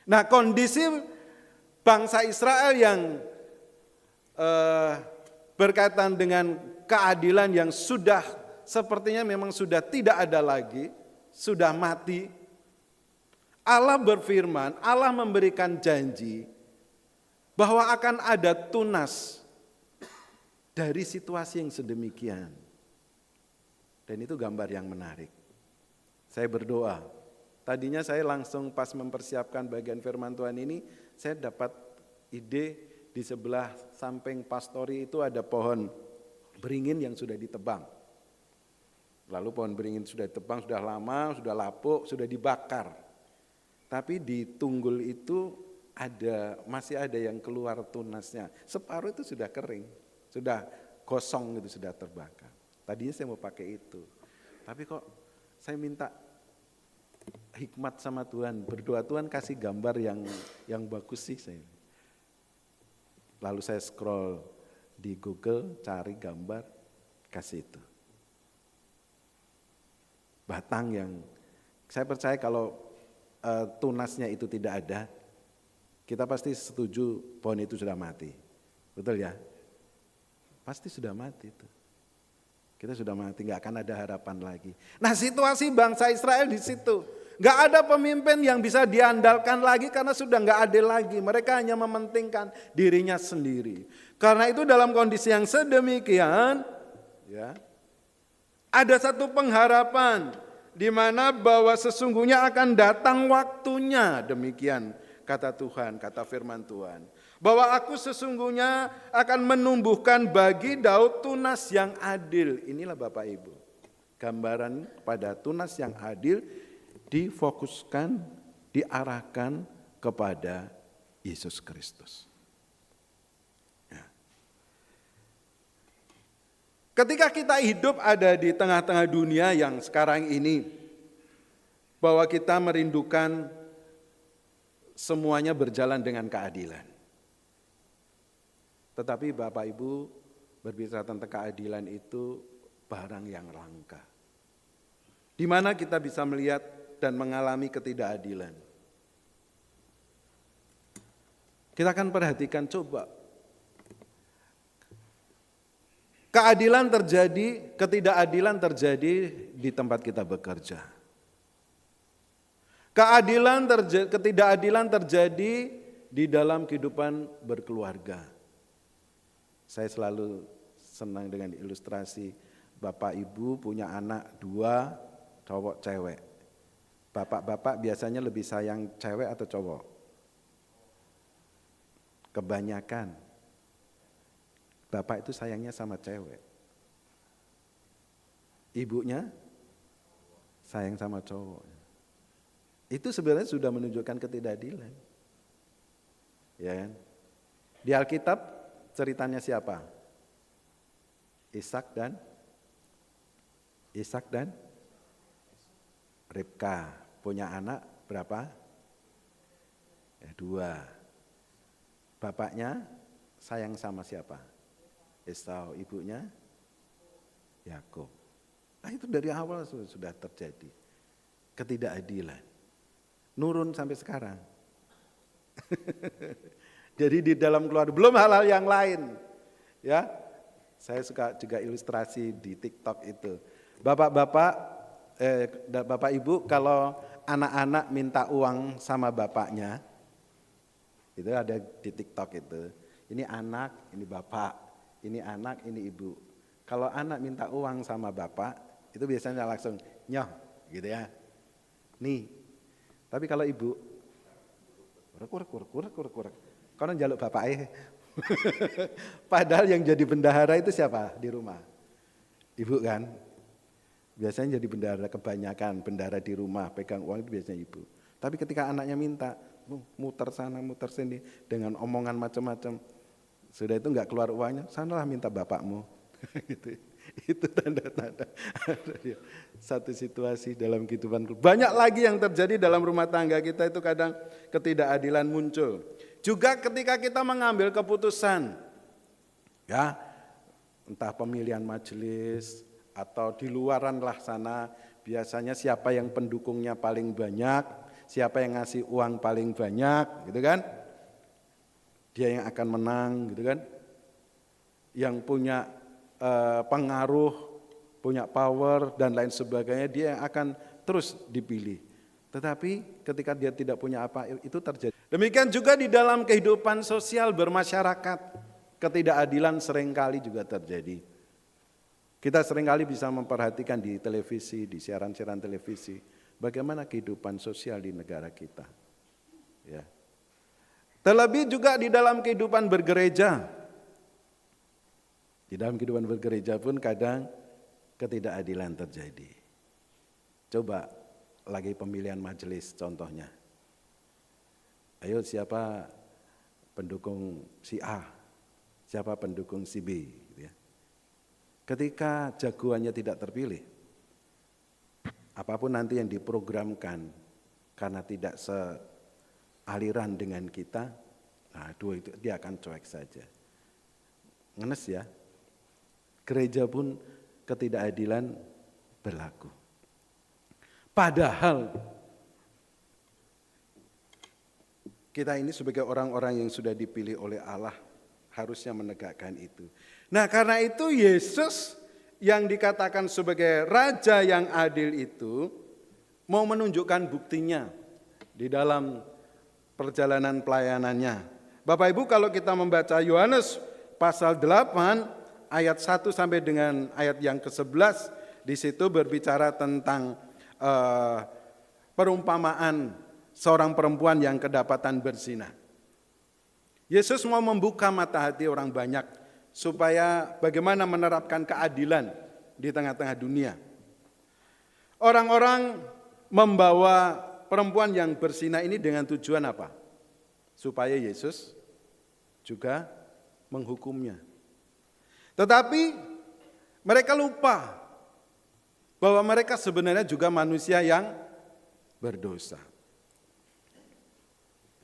Nah, kondisi bangsa Israel yang berkaitan dengan keadilan yang sudah sepertinya memang sudah tidak ada lagi, sudah mati. Allah berfirman, Allah memberikan janji bahwa akan ada tunas dari situasi yang sedemikian. Dan itu gambar yang menarik. Saya berdoa, tadinya saya langsung pas mempersiapkan bagian firman Tuhan ini, saya dapat ide di sebelah samping pastori itu ada pohon beringin yang sudah ditebang. Lalu pohon beringin sudah ditebang, sudah lama, sudah lapuk, sudah dibakar. Tapi di tunggul itu masih ada yang keluar tunasnya. Separuh itu sudah kering, sudah gosong gitu, sudah terbakar. Tadinya saya mau pakai itu. Tapi kok saya minta hikmat sama Tuhan, berdoa Tuhan kasih gambar yang bagus sih saya. Lalu saya scroll di Google, cari gambar, kasih itu. Batang yang, saya percaya kalau tunasnya itu tidak ada, kita pasti setuju pohon itu sudah mati. Betul ya? Pasti sudah mati itu. Kita sudah mati, nggak akan ada harapan lagi. Nah, situasi bangsa Israel di situ. Nggak ada pemimpin yang bisa diandalkan lagi karena sudah nggak adil lagi. Mereka hanya mementingkan dirinya sendiri. Karena itu dalam kondisi yang sedemikian, ya, ada satu pengharapan di mana bahwa sesungguhnya akan datang waktunya, demikian kata Tuhan, kata firman Tuhan. Bahwa aku sesungguhnya akan menumbuhkan bagi Daud tunas yang adil. Inilah Bapak Ibu, gambaran pada tunas yang adil difokuskan, diarahkan kepada Yesus Kristus. Ya. Ketika kita hidup ada di tengah-tengah dunia yang sekarang ini, bahwa kita merindukan semuanya berjalan dengan keadilan. Tetapi Bapak Ibu, berbicara tentang keadilan itu barang yang langka. Di mana kita bisa melihat dan mengalami ketidakadilan. Kita akan perhatikan coba. Keadilan terjadi, ketidakadilan terjadi di tempat kita bekerja. Ketidakadilan terjadi di dalam kehidupan berkeluarga. Saya selalu senang dengan ilustrasi Bapak Ibu punya anak 2, cowok cewek. Bapak-bapak biasanya lebih sayang cewek atau cowok? Kebanyakan. Bapak itu sayangnya sama cewek. Ibunya sayang sama cowok. Itu sebenarnya sudah menunjukkan ketidakadilan. Ya kan? Di Alkitab ceritanya siapa? Ishak dan Ribka. Punya anak berapa? 2. Bapaknya sayang sama siapa? Esau. Ibunya Yakub. Nah, itu dari awal sudah terjadi ketidakadilan. Nurun sampai sekarang. Jadi di dalam keluarga, belum hal-hal yang lain. Ya, saya suka juga ilustrasi di TikTok itu. Bapak Ibu, kalau anak-anak minta uang sama bapaknya, itu ada di TikTok itu. Ini anak, ini bapak, ini anak, ini ibu. Kalau anak minta uang sama bapak, itu biasanya langsung nyoh, gitu ya. Nih, tapi kalau ibu, kurek. Konon jaluk bapaknya. Padahal yang jadi bendahara itu siapa di rumah? Ibu kan? Biasanya jadi bendahara, kebanyakan bendahara di rumah, pegang uang itu biasanya ibu. Tapi ketika anaknya minta, muter sana, muter sini, dengan omongan macam-macam, sudah itu enggak keluar uangnya, sanalah minta bapakmu. Itu tanda-tanda satu situasi dalam kehidupan. Banyak lagi yang terjadi dalam rumah tangga kita itu kadang ketidakadilan muncul. Juga ketika kita mengambil keputusan, ya, entah pemilihan majelis atau di luaran lah sana, biasanya siapa yang pendukungnya paling banyak, siapa yang ngasih uang paling banyak, gitu kan? Dia yang akan menang, gitu kan? Yang punya pengaruh, punya power dan lain sebagainya, dia yang akan terus dipilih. Tetapi ketika dia tidak punya apa, itu terjadi. Demikian juga di dalam kehidupan sosial bermasyarakat, ketidakadilan seringkali juga terjadi. Kita seringkali bisa memperhatikan di televisi, di siaran-siaran televisi, bagaimana kehidupan sosial di negara kita. Ya. Terlebih juga di dalam kehidupan bergereja. Di dalam kehidupan bergereja pun kadang ketidakadilan terjadi. Coba lagi pemilihan majelis contohnya. Ayo siapa pendukung si A, siapa pendukung si B. Gitu ya. Ketika jagoannya tidak terpilih, apapun nanti yang diprogramkan karena tidak sealiran dengan kita, nah dua itu dia akan cuek saja. Ngenes ya. Gereja pun ketidakadilan berlaku. Padahal kita ini sebagai orang-orang yang sudah dipilih oleh Allah, harusnya menegakkan itu. Nah, karena itu Yesus yang dikatakan sebagai raja yang adil itu mau menunjukkan buktinya di dalam perjalanan pelayanannya. Bapak Ibu, kalau kita membaca Yohanes pasal 8 ayat 1 sampai dengan ayat yang ke-11, di situ berbicara tentang perumpamaan seorang perempuan yang kedapatan berzina. Yesus mau membuka mata hati orang banyak supaya bagaimana menerapkan keadilan di tengah-tengah dunia. Orang-orang membawa perempuan yang berzina ini dengan tujuan apa? Supaya Yesus juga menghukumnya. Tetapi mereka lupa bahwa mereka sebenarnya juga manusia yang berdosa.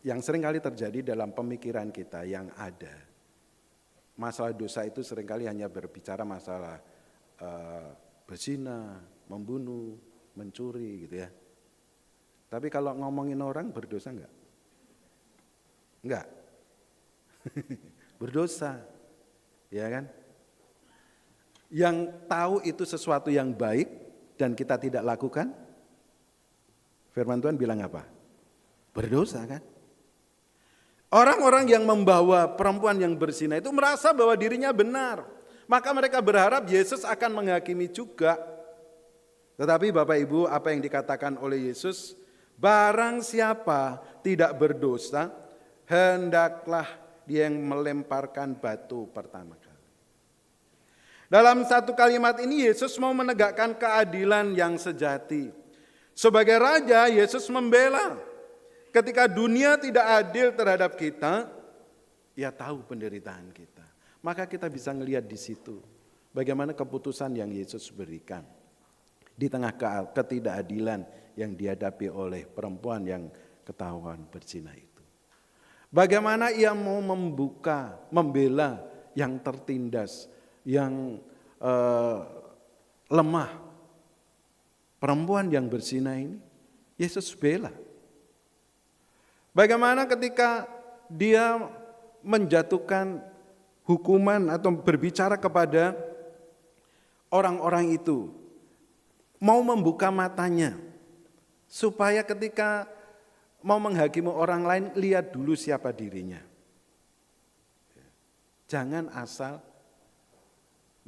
Yang seringkali terjadi dalam pemikiran kita yang ada. Masalah dosa itu seringkali hanya berbicara masalah berzina, membunuh, mencuri gitu ya. Tapi kalau ngomongin orang berdosa enggak? Enggak. Berdosa. Ya kan? Yang tahu itu sesuatu yang baik dan kita tidak lakukan, firman Tuhan bilang apa? Berdosa kan? Orang-orang yang membawa perempuan yang berzina itu merasa bahwa dirinya benar. Maka mereka berharap Yesus akan menghakimi juga. Tetapi Bapak Ibu, apa yang dikatakan oleh Yesus, barang siapa tidak berdosa, hendaklah dia yang melemparkan batu pertama kali. Dalam satu kalimat ini Yesus mau menegakkan keadilan yang sejati. Sebagai raja, Yesus membela. Ketika dunia tidak adil terhadap kita, ia tahu penderitaan kita. Maka kita bisa melihat di situ bagaimana keputusan yang Yesus berikan di tengah ketidakadilan yang dihadapi oleh perempuan yang ketahuan berzina itu. Bagaimana ia mau membela yang tertindas, yang lemah. Perempuan yang berzina ini, Yesus bela. Bagaimana ketika dia menjatuhkan hukuman atau berbicara kepada orang-orang itu, mau membuka matanya, supaya ketika mau menghakimi orang lain, lihat dulu siapa dirinya. Jangan asal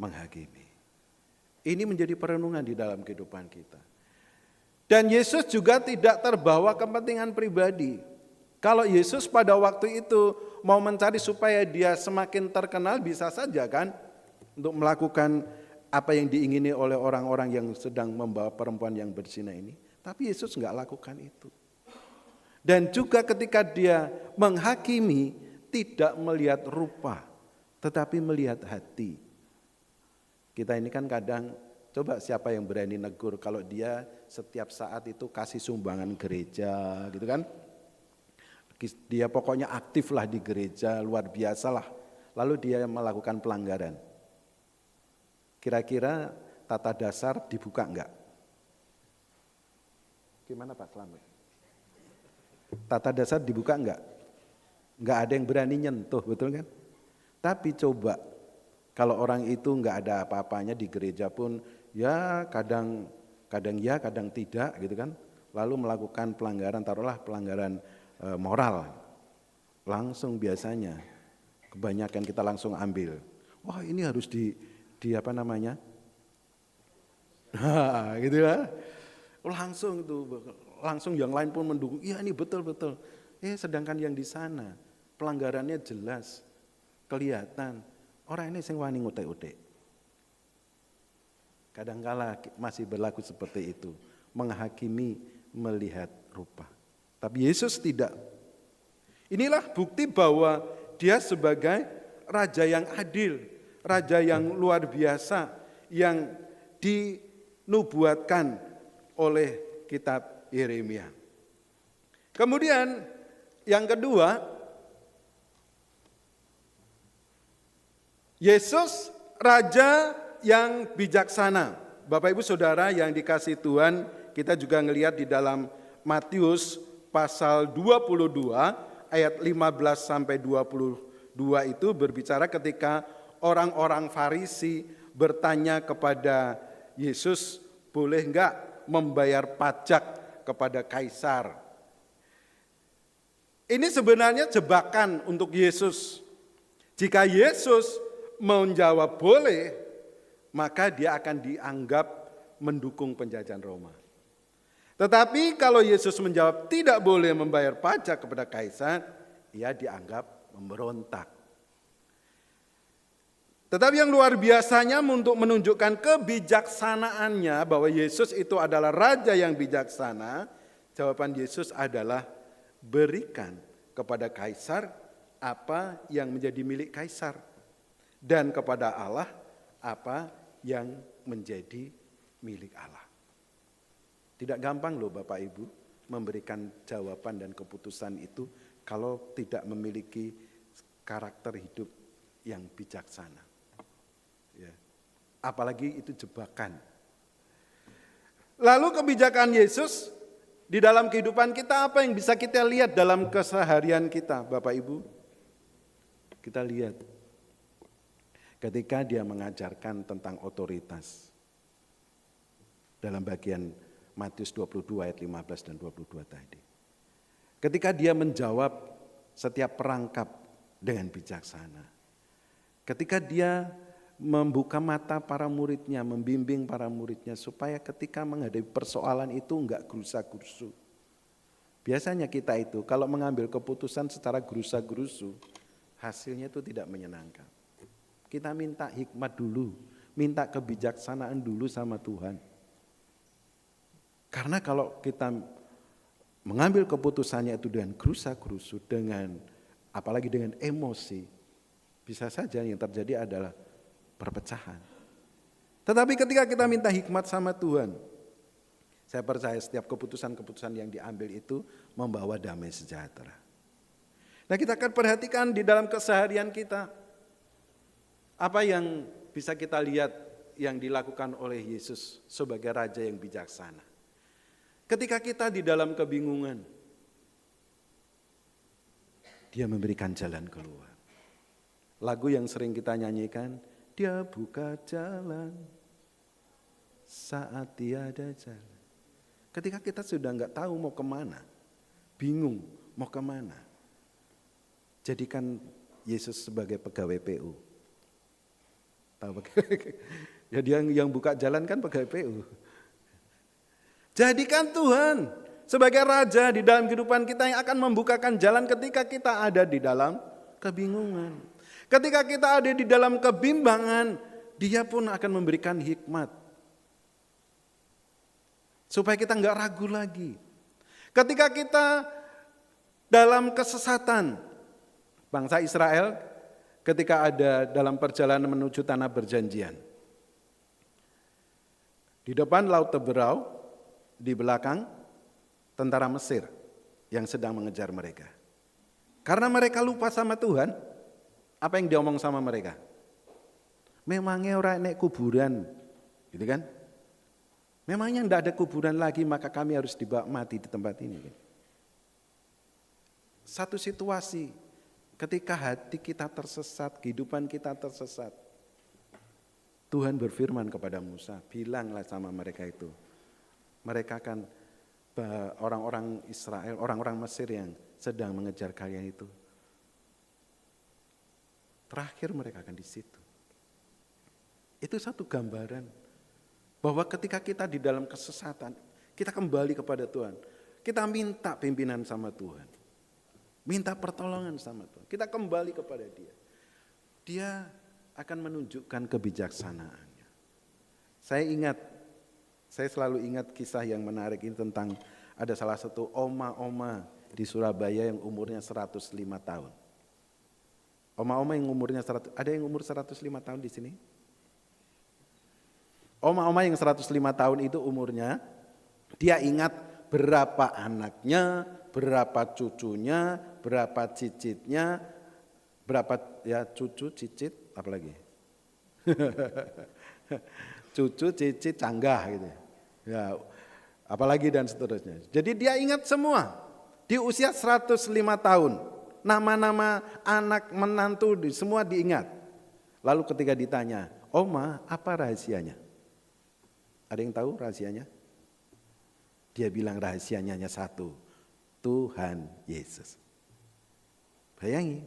menghakimi. Ini menjadi perenungan di dalam kehidupan kita. Dan Yesus juga tidak terbawa kepentingan pribadi. Kalau Yesus pada waktu itu mau mencari supaya dia semakin terkenal, bisa saja kan untuk melakukan apa yang diingini oleh orang-orang yang sedang membawa perempuan yang berzina ini. Tapi Yesus enggak lakukan itu. Dan juga ketika dia menghakimi, tidak melihat rupa, tetapi melihat hati. Kita ini kan kadang, coba siapa yang berani negur kalau dia setiap saat itu kasih sumbangan gereja gitu kan. Dia pokoknya aktif lah di gereja, luar biasa lah. Lalu dia melakukan pelanggaran. Kira-kira tata dasar dibuka enggak? Gimana Pak Slamet? Tata dasar dibuka enggak? Enggak ada yang berani nyentuh, betul kan? Tapi coba, kalau orang itu enggak ada apa-apanya di gereja pun, ya kadang ya, kadang tidak gitu kan. Lalu melakukan pelanggaran, taruhlah pelanggaran moral, langsung biasanya kebanyakan kita langsung ambil. Wah ini harus di apa namanya? Gitu ya. Langsung yang lain pun mendukung. Iya ini betul. Sedangkan yang di sana pelanggarannya jelas, kelihatan. Orang ini sing wani ngutek-utek. Kadangkala masih berlaku seperti itu, menghakimi melihat rupa. Tapi Yesus tidak. Inilah bukti bahwa dia sebagai raja yang adil, raja yang luar biasa, yang dinubuatkan oleh kitab Yeremia. Kemudian yang kedua, Yesus raja yang bijaksana. Bapak Ibu Saudara yang dikasihi Tuhan, kita juga ngelihat di dalam Matius pasal 22 ayat 15 sampai 22 2 itu berbicara ketika orang-orang Farisi bertanya kepada Yesus, boleh enggak membayar pajak kepada kaisar? Ini sebenarnya jebakan untuk Yesus. Jika Yesus menjawab boleh, maka dia akan dianggap mendukung penjajahan Roma. Tetapi kalau Yesus menjawab tidak boleh membayar pajak kepada kaisar, ia dianggap memberontak. Tetapi yang luar biasanya untuk menunjukkan kebijaksanaannya bahwa Yesus itu adalah raja yang bijaksana, jawaban Yesus adalah berikan kepada kaisar apa yang menjadi milik kaisar dan kepada Allah apa yang menjadi milik Allah. Tidak gampang loh Bapak Ibu memberikan jawaban dan keputusan itu kalau tidak memiliki karakter hidup yang bijaksana. Ya. Apalagi itu jebakan. Lalu kebijakan Yesus di dalam kehidupan kita, apa yang bisa kita lihat dalam keseharian kita Bapak Ibu? Kita lihat ketika dia mengajarkan tentang otoritas. Dalam bagian Matius 22 ayat 15 dan 22 tadi. Ketika dia menjawab setiap perangkap dengan bijaksana. Ketika dia membuka mata para muridnya, membimbing para muridnya supaya ketika menghadapi persoalan itu enggak gerusa-gerusu. Biasanya kita itu kalau mengambil keputusan secara gerusa-gerusu, hasilnya itu tidak menyenangkan. Kita minta hikmat dulu, minta kebijaksanaan dulu sama Tuhan. Karena kalau kita mengambil keputusannya itu dengan gerusa-gerusu, dengan apalagi dengan emosi, bisa saja yang terjadi adalah perpecahan. Tetapi ketika kita minta hikmat sama Tuhan, saya percaya setiap keputusan-keputusan yang diambil itu membawa damai sejahtera. Nah, kita akan perhatikan di dalam keseharian kita, apa yang bisa kita lihat yang dilakukan oleh Yesus sebagai Raja yang bijaksana. Ketika kita di dalam kebingungan, dia memberikan jalan keluar. Lagu yang sering kita nyanyikan, dia buka jalan saat tiada jalan. Ketika kita sudah enggak tahu mau kemana, bingung mau kemana, jadikan Yesus sebagai pegawai PU. Tahu ya, dia yang buka jalan kan pegawai PU. Jadikan Tuhan sebagai Raja di dalam kehidupan kita yang akan membukakan jalan ketika kita ada di dalam kebingungan. Ketika kita ada di dalam kebimbangan, Dia pun akan memberikan hikmat. Supaya kita enggak ragu lagi. Ketika kita dalam kesesatan, bangsa Israel ketika ada dalam perjalanan menuju tanah perjanjian. Di depan Laut Teberau, di belakang tentara Mesir yang sedang mengejar mereka. Karena mereka lupa sama Tuhan, apa yang diomong sama mereka? Memangnya orang naik kuburan, gitu kan? Memangnya tidak ada kuburan lagi, maka kami harus dibawa mati di tempat ini. Satu situasi ketika hati kita tersesat, kehidupan kita tersesat, Tuhan berfirman kepada Musa, bilanglah sama mereka itu. Mereka akan orang-orang Israel, orang-orang Mesir yang sedang mengejar kalian itu. Terakhir mereka akan di situ. Itu satu gambaran bahwa ketika kita di dalam kesesatan, kita kembali kepada Tuhan. Kita minta pimpinan sama Tuhan. Minta pertolongan sama Tuhan. Kita kembali kepada Dia. Dia akan menunjukkan kebijaksanaannya. Saya selalu ingat kisah yang menarik ini tentang ada salah satu oma-oma di Surabaya yang umurnya 105 tahun. Oma-oma yang umurnya 100, ada yang umur 105 tahun di sini? Oma-oma yang 105 tahun itu umurnya, dia ingat berapa anaknya, berapa cucunya, berapa cicitnya, berapa ya cucu, cicit, apalagi? Cucu, cicit, canggah gitu. Ya, apalagi dan seterusnya. Jadi dia ingat semua. Di usia 105 tahun, nama-nama anak menantu semua diingat. Lalu ketika ditanya, Oma, apa rahasianya? Ada yang tahu rahasianya? Dia bilang rahasianya hanya satu, Tuhan Yesus. Bayangi,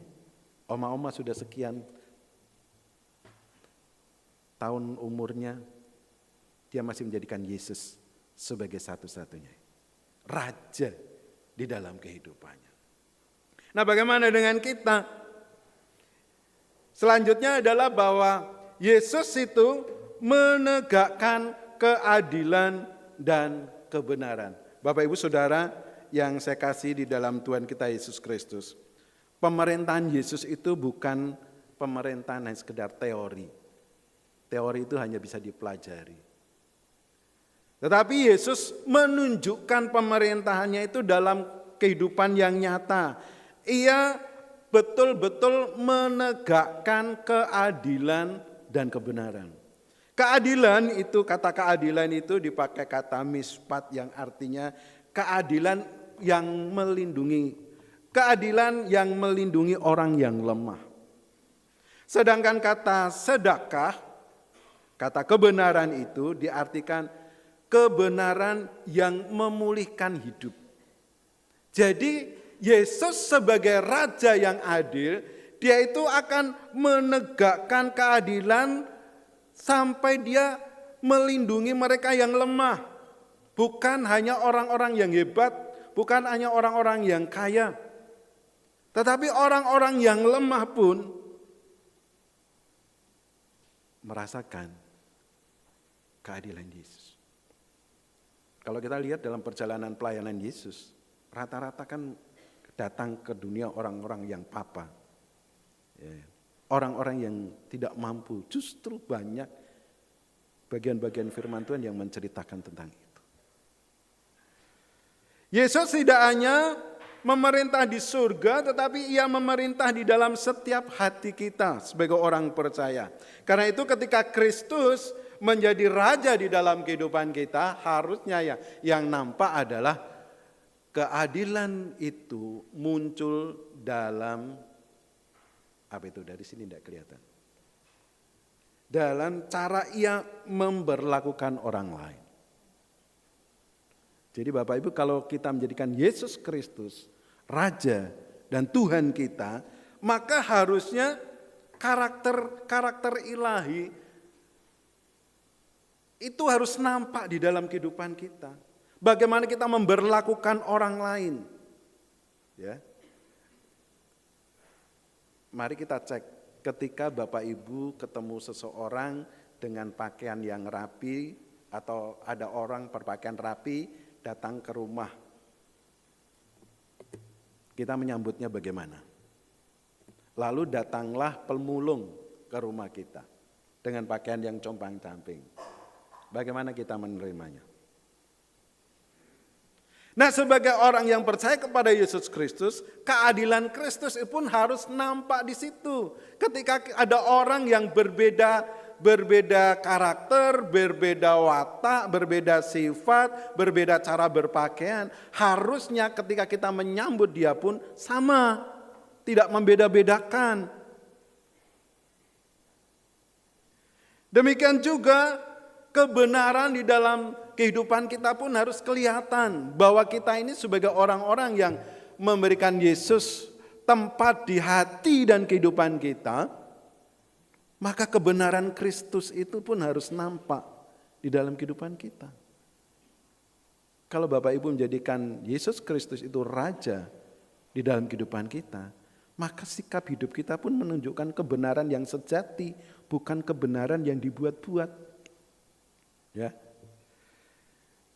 oma-oma sudah sekian tahun umurnya, dia masih menjadikan Yesus sebagai satu-satunya raja di dalam kehidupannya. Nah, bagaimana dengan kita? Selanjutnya adalah bahwa Yesus itu menegakkan keadilan dan kebenaran. Bapak Ibu Saudara yang saya kasih di dalam Tuhan kita Yesus Kristus, pemerintahan Yesus itu bukan pemerintahan hanya sekedar teori. Teori itu hanya bisa dipelajari. Tetapi Yesus menunjukkan pemerintahannya itu dalam kehidupan yang nyata. Ia betul-betul menegakkan keadilan dan kebenaran. Keadilan itu, kata keadilan itu dipakai kata mispat yang artinya keadilan yang melindungi. Keadilan yang melindungi orang yang lemah. Sedangkan kata sedekah, kata kebenaran itu diartikan kebenaran yang memulihkan hidup. Jadi Yesus sebagai raja yang adil, dia itu akan menegakkan keadilan sampai dia melindungi mereka yang lemah. Bukan hanya orang-orang yang hebat, bukan hanya orang-orang yang kaya. Tetapi orang-orang yang lemah pun merasakan keadilan Yesus. Kalau kita lihat dalam perjalanan pelayanan Yesus, rata-rata kan datang ke dunia orang-orang yang papa. Orang-orang yang tidak mampu, justru banyak bagian-bagian firman Tuhan yang menceritakan tentang itu. Yesus tidak hanya memerintah di surga, tetapi ia memerintah di dalam setiap hati kita sebagai orang percaya. Karena itu ketika Kristus menjadi raja di dalam kehidupan kita, harusnya yang nampak adalah keadilan itu muncul dalam, apa itu dari sini tidak kelihatan, dalam cara ia memperlakukan orang lain. Jadi Bapak Ibu, kalau kita menjadikan Yesus Kristus Raja dan Tuhan kita, maka harusnya karakter ilahi itu harus nampak di dalam kehidupan kita. Bagaimana kita memperlakukan orang lain. Ya. Mari kita cek ketika Bapak Ibu ketemu seseorang dengan pakaian yang rapi, atau ada orang berpakaian rapi datang ke rumah. Kita menyambutnya bagaimana? Lalu datanglah pemulung ke rumah kita dengan pakaian yang compang-camping. Bagaimana kita menerimanya? Nah, sebagai orang yang percaya kepada Yesus Kristus, keadilan Kristus pun harus nampak di situ. Ketika ada orang yang berbeda karakter, berbeda watak, berbeda sifat, berbeda cara berpakaian, harusnya ketika kita menyambut dia pun sama, tidak membeda-bedakan. Demikian juga kebenaran di dalam kehidupan kita pun harus kelihatan bahwa kita ini sebagai orang-orang yang memberikan Yesus tempat di hati dan kehidupan kita, maka kebenaran Kristus itu pun harus nampak di dalam kehidupan kita. Kalau Bapak Ibu menjadikan Yesus Kristus itu raja di dalam kehidupan kita, maka sikap hidup kita pun menunjukkan kebenaran yang sejati, bukan kebenaran yang dibuat-buat. Ya.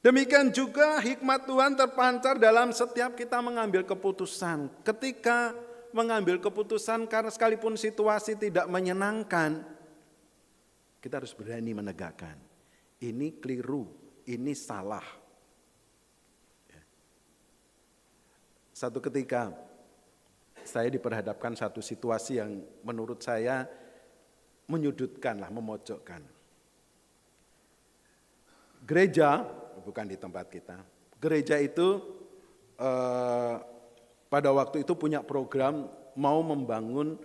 Demikian juga hikmat Tuhan terpancar dalam setiap kita mengambil keputusan. Ketika mengambil keputusan karena sekalipun situasi tidak menyenangkan, kita harus berani menegakkan. Ini keliru, ini salah. Ya. Satu ketika saya diperhadapkan satu situasi yang menurut saya menyudutkan, memojokkan. Gereja, bukan di tempat kita, gereja itu pada waktu itu punya program mau membangun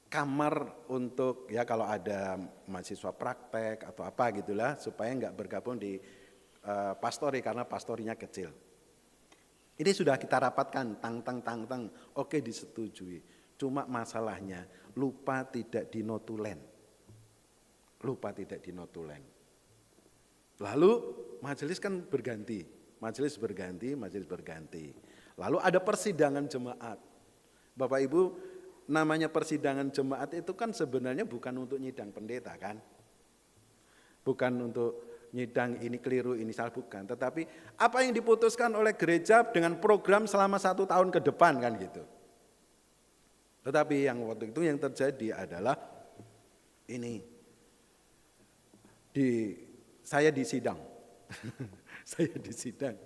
kamar untuk ya kalau ada mahasiswa praktek atau apa gitulah supaya nggak bergabung di pastori karena pastorinya kecil. Ini sudah kita rapatkan, tang. Oke disetujui. Cuma masalahnya lupa tidak dinotulen. Lalu majelis kan berganti. Majelis berganti. Lalu ada persidangan jemaat. Bapak Ibu, namanya persidangan jemaat itu kan sebenarnya bukan untuk nyidang pendeta kan. Bukan untuk nyidang ini keliru, ini salah, bukan. Tetapi apa yang diputuskan oleh gereja dengan program selama 1 tahun ke depan kan gitu. Tetapi yang waktu itu yang terjadi adalah ini, saya disidang. Saya disidang.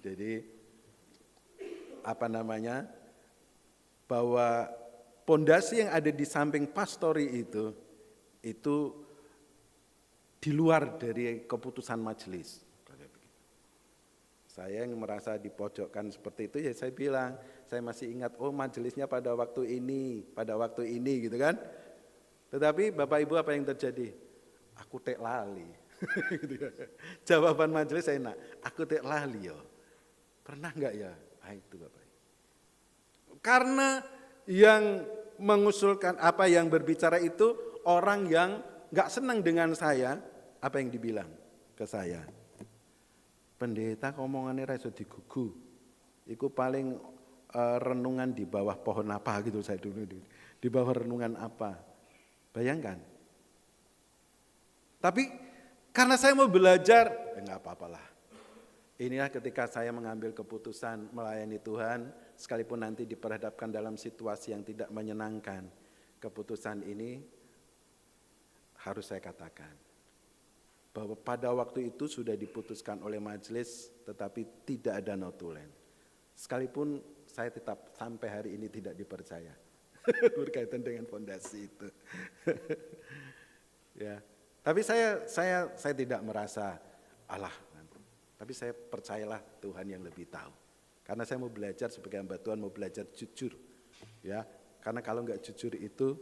Jadi bahwa pondasi yang ada di samping pastori itu di luar dari keputusan majelis. Saya yang merasa dipojokkan seperti itu ya saya bilang, saya masih ingat majelisnya pada waktu ini gitu kan. Tetapi Bapak Ibu apa yang terjadi? Aku tek lali. Gitu ya. Jawaban majelis saya enak, aku tek lali yo. Pernah enggak ya? Itu Bapak. Karena yang mengusulkan yang berbicara itu orang yang enggak senang dengan saya, apa yang dibilang ke saya? Pendeta omongannya raiso digugu. Iku paling renungan di bawah pohon apa gitu saya dulu. Di bawah renungan apa? Bayangkan. Tapi karena saya mau belajar, enggak apa-apalah. Inilah ketika saya mengambil keputusan melayani Tuhan, sekalipun nanti diperhadapkan dalam situasi yang tidak menyenangkan. Keputusan ini harus saya katakan bahwa pada waktu itu sudah diputuskan oleh majelis tetapi tidak ada notulen. Sekalipun saya tetap sampai hari ini tidak dipercaya berkaitan dengan fondasi itu. Ya. Tapi saya tidak merasa tapi saya percayalah Tuhan yang lebih tahu. Karena saya mau belajar sebagai hamba Tuhan, mau belajar jujur. Ya, karena kalau enggak jujur itu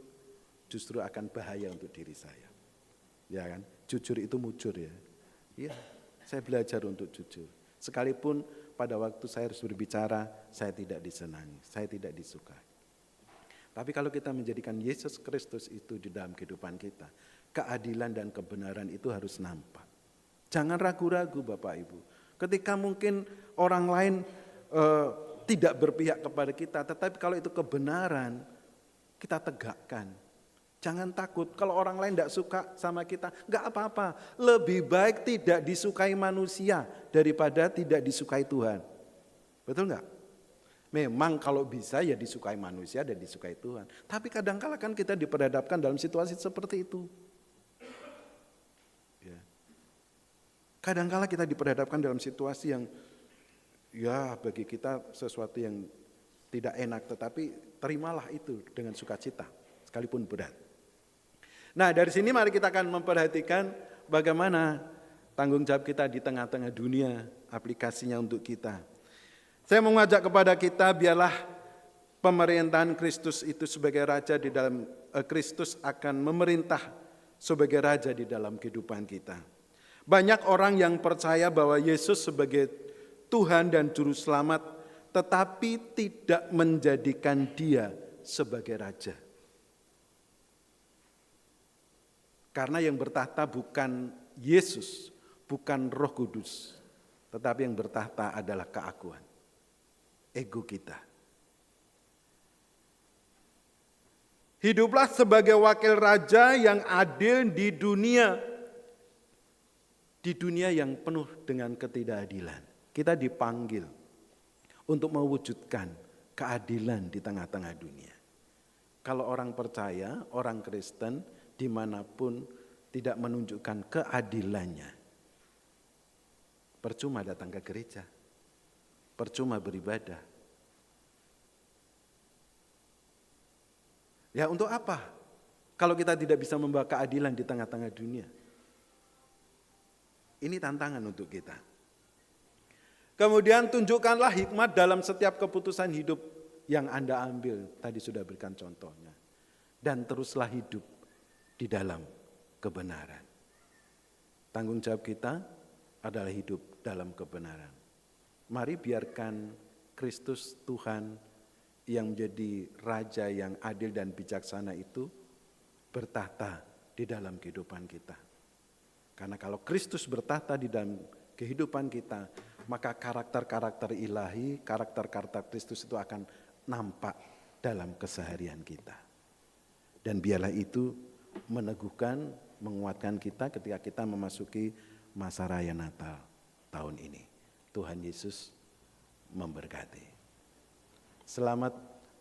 justru akan bahaya untuk diri saya. Ya kan? Jujur itu mujur ya. Iya, saya belajar untuk jujur. Sekalipun pada waktu saya harus berbicara, saya tidak disenangi, saya tidak disukai. Tapi kalau kita menjadikan Yesus Kristus itu di dalam kehidupan kita, keadilan dan kebenaran itu harus nampak. Jangan ragu-ragu Bapak Ibu. Ketika mungkin orang lain tidak berpihak kepada kita, tetapi kalau itu kebenaran, kita tegakkan. Jangan takut, kalau orang lain tidak suka sama kita, enggak apa-apa. Lebih baik tidak disukai manusia daripada tidak disukai Tuhan. Betul enggak? Memang kalau bisa ya disukai manusia dan disukai Tuhan. Tapi kadang-kala kan kita diperhadapkan dalam situasi seperti itu. Kadang-kala kita diperhadapkan dalam situasi yang ya bagi kita sesuatu yang tidak enak, tetapi terimalah itu dengan sukacita, sekalipun berat. Nah dari sini mari kita akan memperhatikan bagaimana tanggung jawab kita di tengah-tengah dunia, aplikasinya untuk kita. Saya mengajak kepada kita biarlah pemerintahan Kristus itu sebagai raja di dalam Kristus akan memerintah sebagai raja di dalam kehidupan kita. Banyak orang yang percaya bahwa Yesus sebagai Tuhan dan Juru Selamat, tetapi tidak menjadikan Dia sebagai Raja. Karena yang bertahta bukan Yesus, bukan Roh Kudus, tetapi yang bertahta adalah keakuan, ego kita. Hiduplah sebagai wakil Raja yang adil di dunia yang penuh dengan ketidakadilan. Kita dipanggil untuk mewujudkan keadilan di tengah-tengah dunia. Kalau orang percaya, orang Kristen dimanapun tidak menunjukkan keadilannya, percuma datang ke gereja, percuma beribadah. Ya untuk apa? Kalau kita tidak bisa membawa keadilan di tengah-tengah dunia. Ini tantangan untuk kita. Kemudian tunjukkanlah hikmat dalam setiap keputusan hidup yang Anda ambil. Tadi sudah berikan contohnya. Dan teruslah hidup di dalam kebenaran. Tanggung jawab kita adalah hidup dalam kebenaran. Mari biarkan Kristus Tuhan yang menjadi Raja yang adil dan bijaksana itu bertahta di dalam kehidupan kita. Karena kalau Kristus bertahta di dalam kehidupan kita, maka karakter-karakter ilahi, karakter-karakter Kristus itu akan nampak dalam keseharian kita. Dan biarlah itu meneguhkan, menguatkan kita ketika kita memasuki masa raya Natal tahun ini. Tuhan Yesus memberkati. Selamat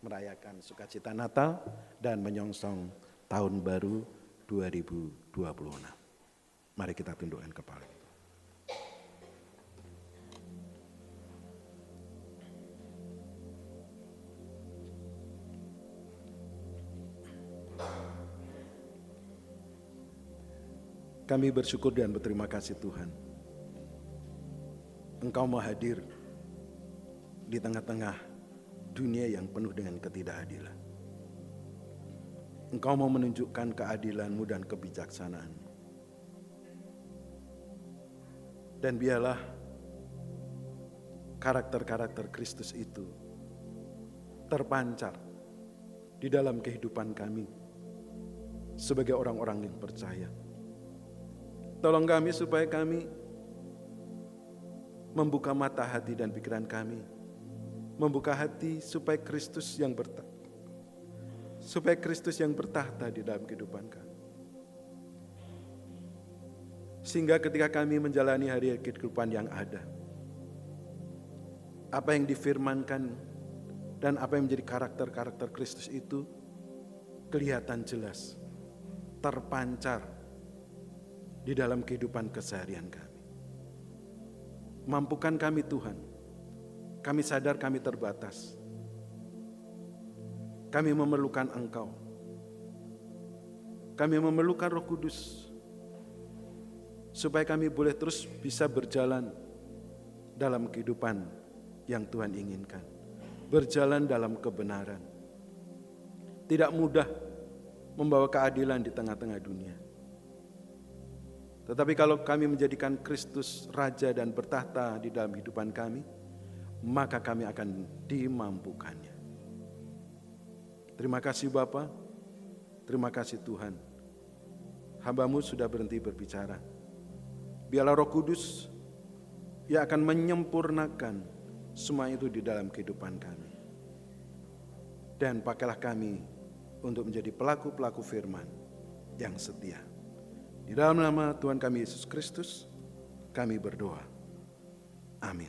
merayakan sukacita Natal dan menyongsong tahun baru 2026. Mari kita tundukkan kepala. Kami bersyukur dan berterima kasih Tuhan. Engkau mau hadir di tengah-tengah dunia yang penuh dengan ketidakadilan. Engkau mau menunjukkan keadilan-Mu dan kebijaksanaan-Mu. Dan biarlah karakter-karakter Kristus itu terpancar di dalam kehidupan kami sebagai orang-orang yang percaya. Tolong kami supaya kami membuka mata hati dan pikiran kami, membuka hati supaya Kristus yang bertahta di dalam kehidupan kami. Sehingga ketika kami menjalani hari kehidupan yang ada, apa yang difirmankan dan apa yang menjadi karakter-karakter Kristus itu kelihatan jelas, terpancar di dalam kehidupan keseharian kami. Mampukan kami Tuhan, kami sadar kami terbatas. Kami memerlukan Engkau. Kami memerlukan Roh Kudus, supaya kami boleh terus bisa berjalan dalam kehidupan yang Tuhan inginkan. Berjalan dalam kebenaran. Tidak mudah membawa keadilan di tengah-tengah dunia. Tetapi kalau kami menjadikan Kristus Raja dan bertahta di dalam kehidupan kami, maka kami akan dimampukannya. Terima kasih Bapa, terima kasih Tuhan. Hamba-Mu sudah berhenti berbicara. Biarlah Roh Kudus yang akan menyempurnakan semua itu di dalam kehidupan kami. Dan pakailah kami untuk menjadi pelaku-pelaku firman yang setia. Di dalam nama Tuhan kami Yesus Kristus, kami berdoa. Amin.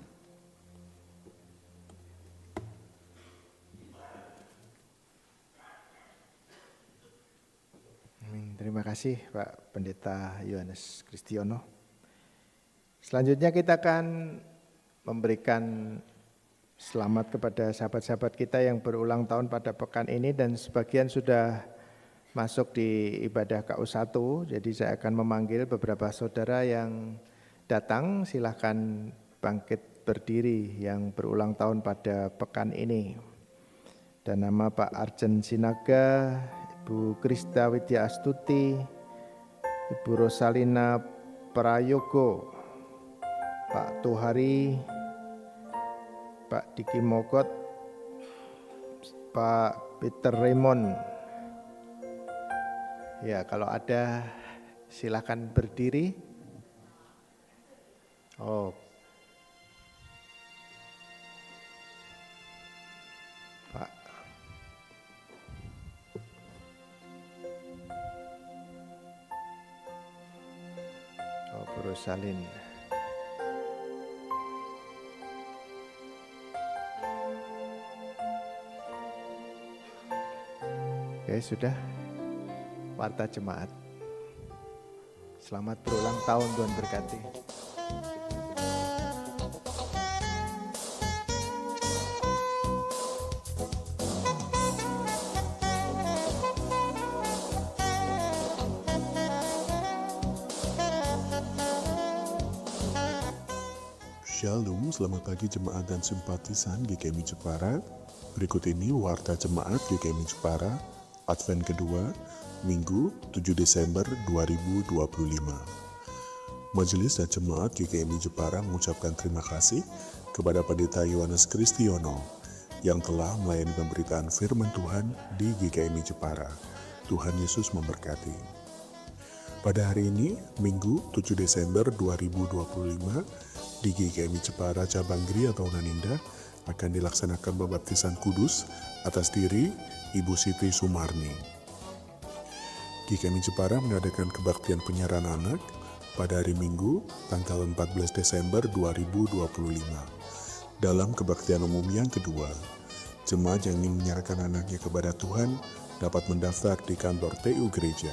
Terima kasih Pak Pendeta Yohanes Kristiono. Selanjutnya kita akan memberikan selamat kepada sahabat-sahabat kita yang berulang tahun pada pekan ini dan sebagian sudah masuk di ibadah KU1. Jadi saya akan memanggil beberapa saudara yang datang, silahkan bangkit berdiri yang berulang tahun pada pekan ini. Dan nama Pak Arjen Sinaga, Ibu Krista Widya Astuti, Ibu Rosalina Prayogo, Pak Tuhari, Pak Diki Mogot, Pak Peter Raymond. Ya, kalau ada silakan berdiri. Oh, Pak. Oh, Bu Rosalin. Oke, sudah. Warta jemaat. Selamat berulang tahun, Tuhan berkati. Shalom, selamat pagi jemaat dan simpatisan GKMI Jepara. Berikut ini warta jemaat GKMI Jepara, Advent kedua, Minggu 7 Desember 2025. Majelis dan jemaat GKMI Jepara mengucapkan terima kasih kepada Pendeta Yohanes Kristiono yang telah melayani pemberitaan firman Tuhan di GKMI Jepara. Tuhan Yesus memberkati. Pada hari ini, Minggu 7 Desember 2025, di GKMI Jepara Cabang Gria Tahunan Indah akan dilaksanakan pembaptisan kudus atas diri Ibu Siti Sumarni. GKMI Jepara mengadakan kebaktian penyerahan anak pada hari Minggu, tanggal 14 Desember 2025. Dalam kebaktian umum yang kedua, jemaat yang ingin menyerahkan anaknya kepada Tuhan dapat mendaftar di kantor TU Gereja.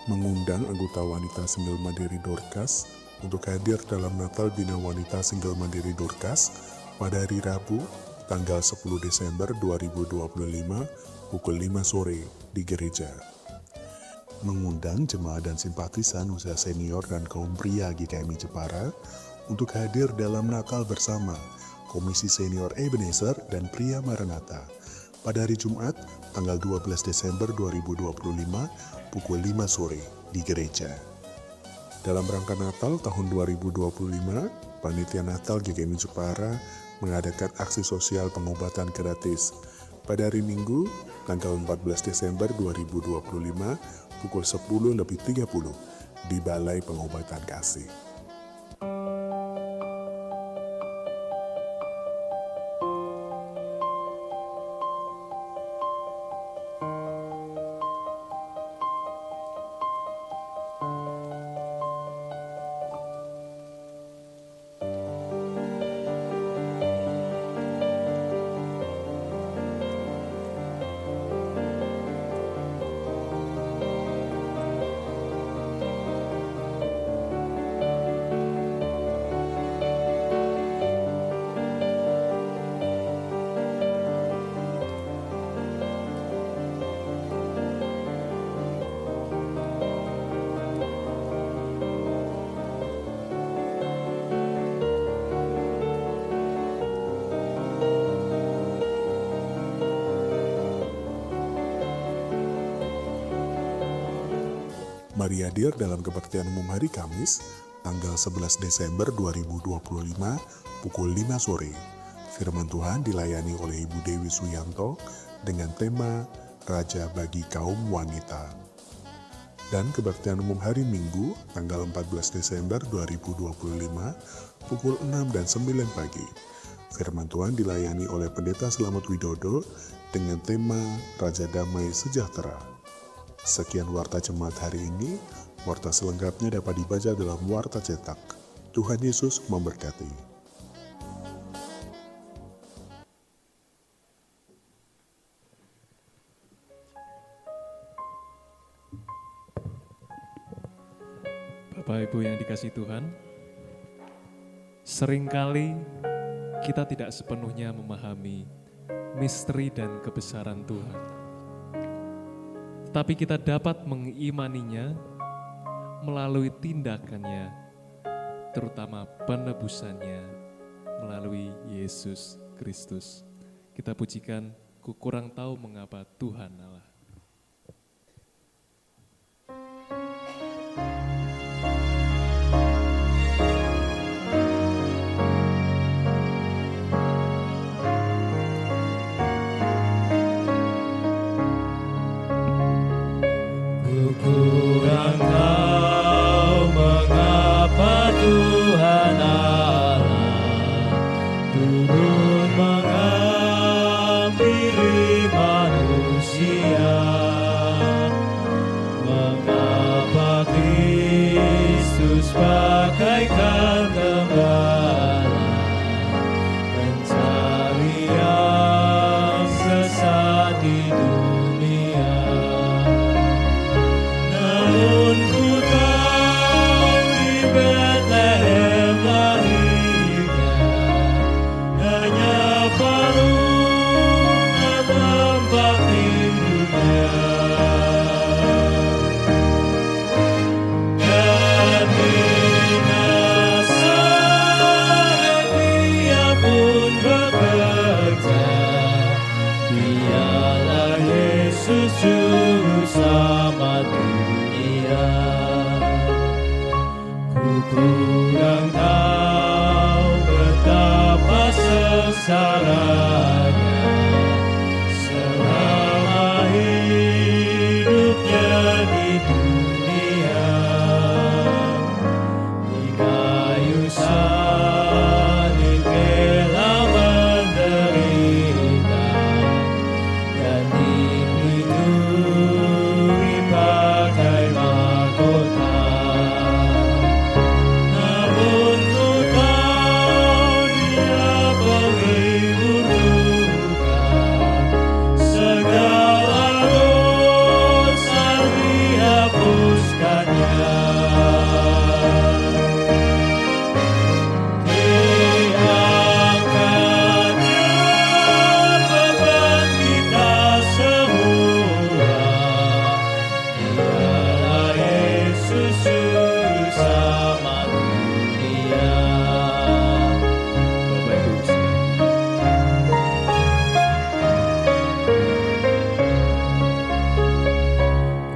Mengundang anggota wanita single mandiri Dorcas untuk hadir dalam Natal Bina Wanita Single Mandiri Dorcas pada hari Rabu, tanggal 10 Desember 2025, pukul 5 sore di gereja. Mengundang jemaat dan simpatisan usia senior dan kaum pria GKMI Jepara untuk hadir dalam Natal bersama Komisi Senior Ebenezer dan Pria Maranatha pada hari Jumat, tanggal 12 Desember 2025, pukul 5 sore di gereja. Dalam rangka Natal tahun 2025, Panitia Natal GKMI Jepara mengadakan aksi sosial pengobatan gratis pada hari Minggu, tanggal 14 Desember 2025, pukul 10.30 di Balai Pengobatan Kasih. Mari hadir dalam kebaktian umum hari Kamis, tanggal 11 Desember 2025, pukul 5 sore. Firman Tuhan dilayani oleh Ibu Dewi Suyanto dengan tema Raja bagi Kaum Wanita. Dan kebaktian umum hari Minggu, tanggal 14 Desember 2025, pukul 6 dan 9 pagi. Firman Tuhan dilayani oleh Pendeta Slamet Widodo dengan tema Raja Damai Sejahtera. Sekian warta jemaat hari ini. Warta selengkapnya dapat dibaca dalam warta cetak. Tuhan Yesus memberkati. Bapak Ibu yang dikasihi Tuhan, seringkali kita tidak sepenuhnya memahami misteri dan kebesaran Tuhan. Tapi kita dapat mengimaninya melalui tindakannya, terutama penebusannya melalui Yesus Kristus. Kita pujikan, ku kurang tahu mengapa Tuhan Allah. Kurang tahu mengapa Tuhan Allah turun menghampiri manusia. pusaranya selama hidupnya di dunia. Di kayu salib rela menderita dan diberi pakai mahkota. Namun ku tahu Dia penghibur duka, segala dosa dihapuskannya. Diangkatnya beban kita semua. Dialah Yesus Juru Selamat dunia. Bapak Ibu sekalian,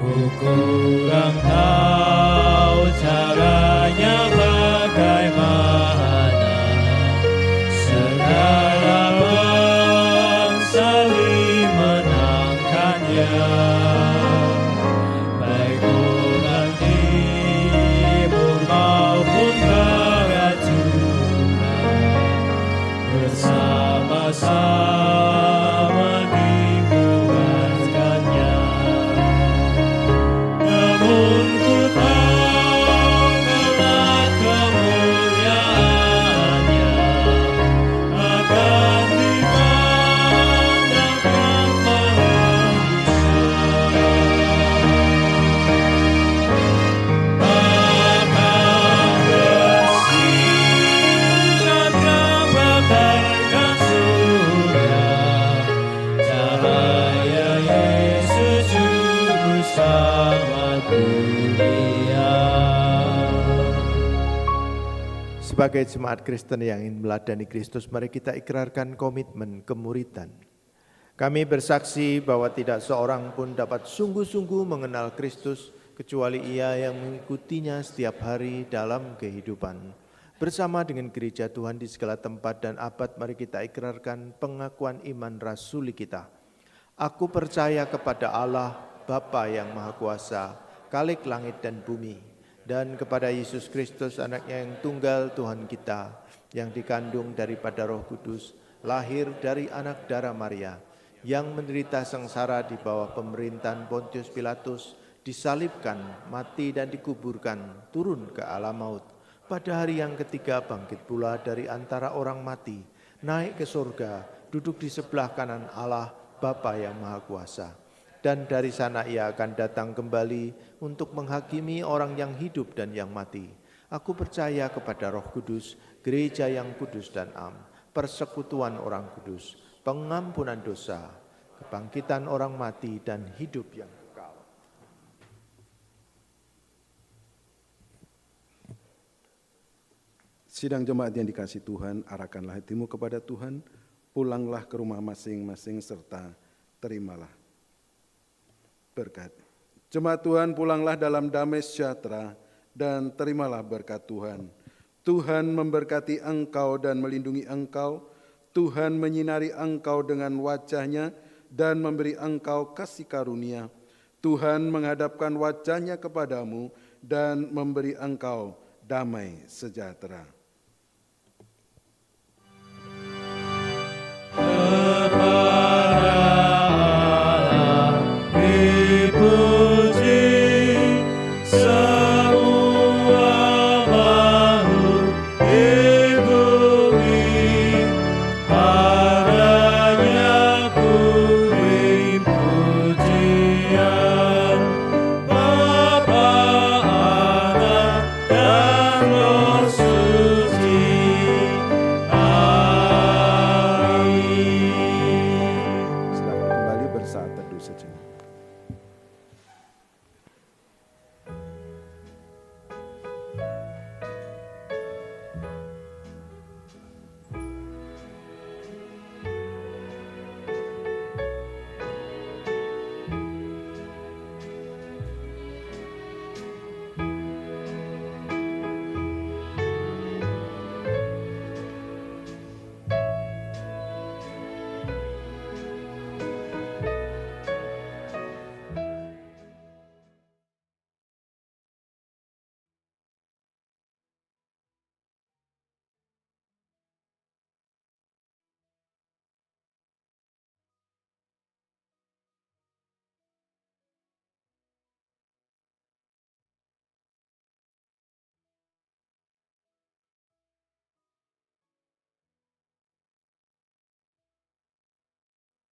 Ku kurang tahu caranya bagaimana segala bangsa menangkannya. Baik orang timur maupun barat juga bersama-sama dibuatkannya. Namun ku tahu kelak kemuliaannya akan dipandang yang manusia. Maka bersinarkan bakarkan surga, cahaya Yesus Juru Selamat dunia. Sebagai jemaat Kristen yang ingin meladani Kristus, mari kita ikrarkan komitmen kemuridan. Kami bersaksi bahwa tidak seorang pun dapat sungguh-sungguh mengenal Kristus kecuali ia yang mengikutinya setiap hari dalam kehidupan. Bersama dengan gereja Tuhan di segala tempat dan abad, mari kita ikrarkan pengakuan iman rasuli kita. Aku percaya kepada Allah, Bapa yang Maha Kuasa, Khalik langit dan bumi, dan kepada Yesus Kristus anaknya yang tunggal Tuhan kita, yang dikandung daripada Roh Kudus, lahir dari anak darah Maria, yang menderita sengsara di bawah pemerintahan Pontius Pilatus, disalibkan, mati dan dikuburkan, turun ke alam maut. Pada hari yang ketiga bangkit pula dari antara orang mati, naik ke surga, duduk di sebelah kanan Allah, Bapa yang Maha Kuasa. Dan dari sana ia akan datang kembali untuk menghakimi orang yang hidup dan yang mati. Aku percaya kepada Roh Kudus, gereja yang kudus dan am, persekutuan orang kudus, pengampunan dosa, kebangkitan orang mati dan hidup yang kekal. Sidang jemaat yang dikasihi Tuhan, arahkanlah hatimu kepada Tuhan, pulanglah ke rumah masing-masing serta terimalah berkat. Jemaat Tuhan, pulanglah dalam damai sejahtera dan terimalah berkat Tuhan. Tuhan memberkati engkau dan melindungi engkau. Tuhan menyinari engkau dengan wajah-Nya dan memberi engkau kasih karunia. Tuhan menghadapkan wajah-Nya kepadamu dan memberi engkau damai sejahtera.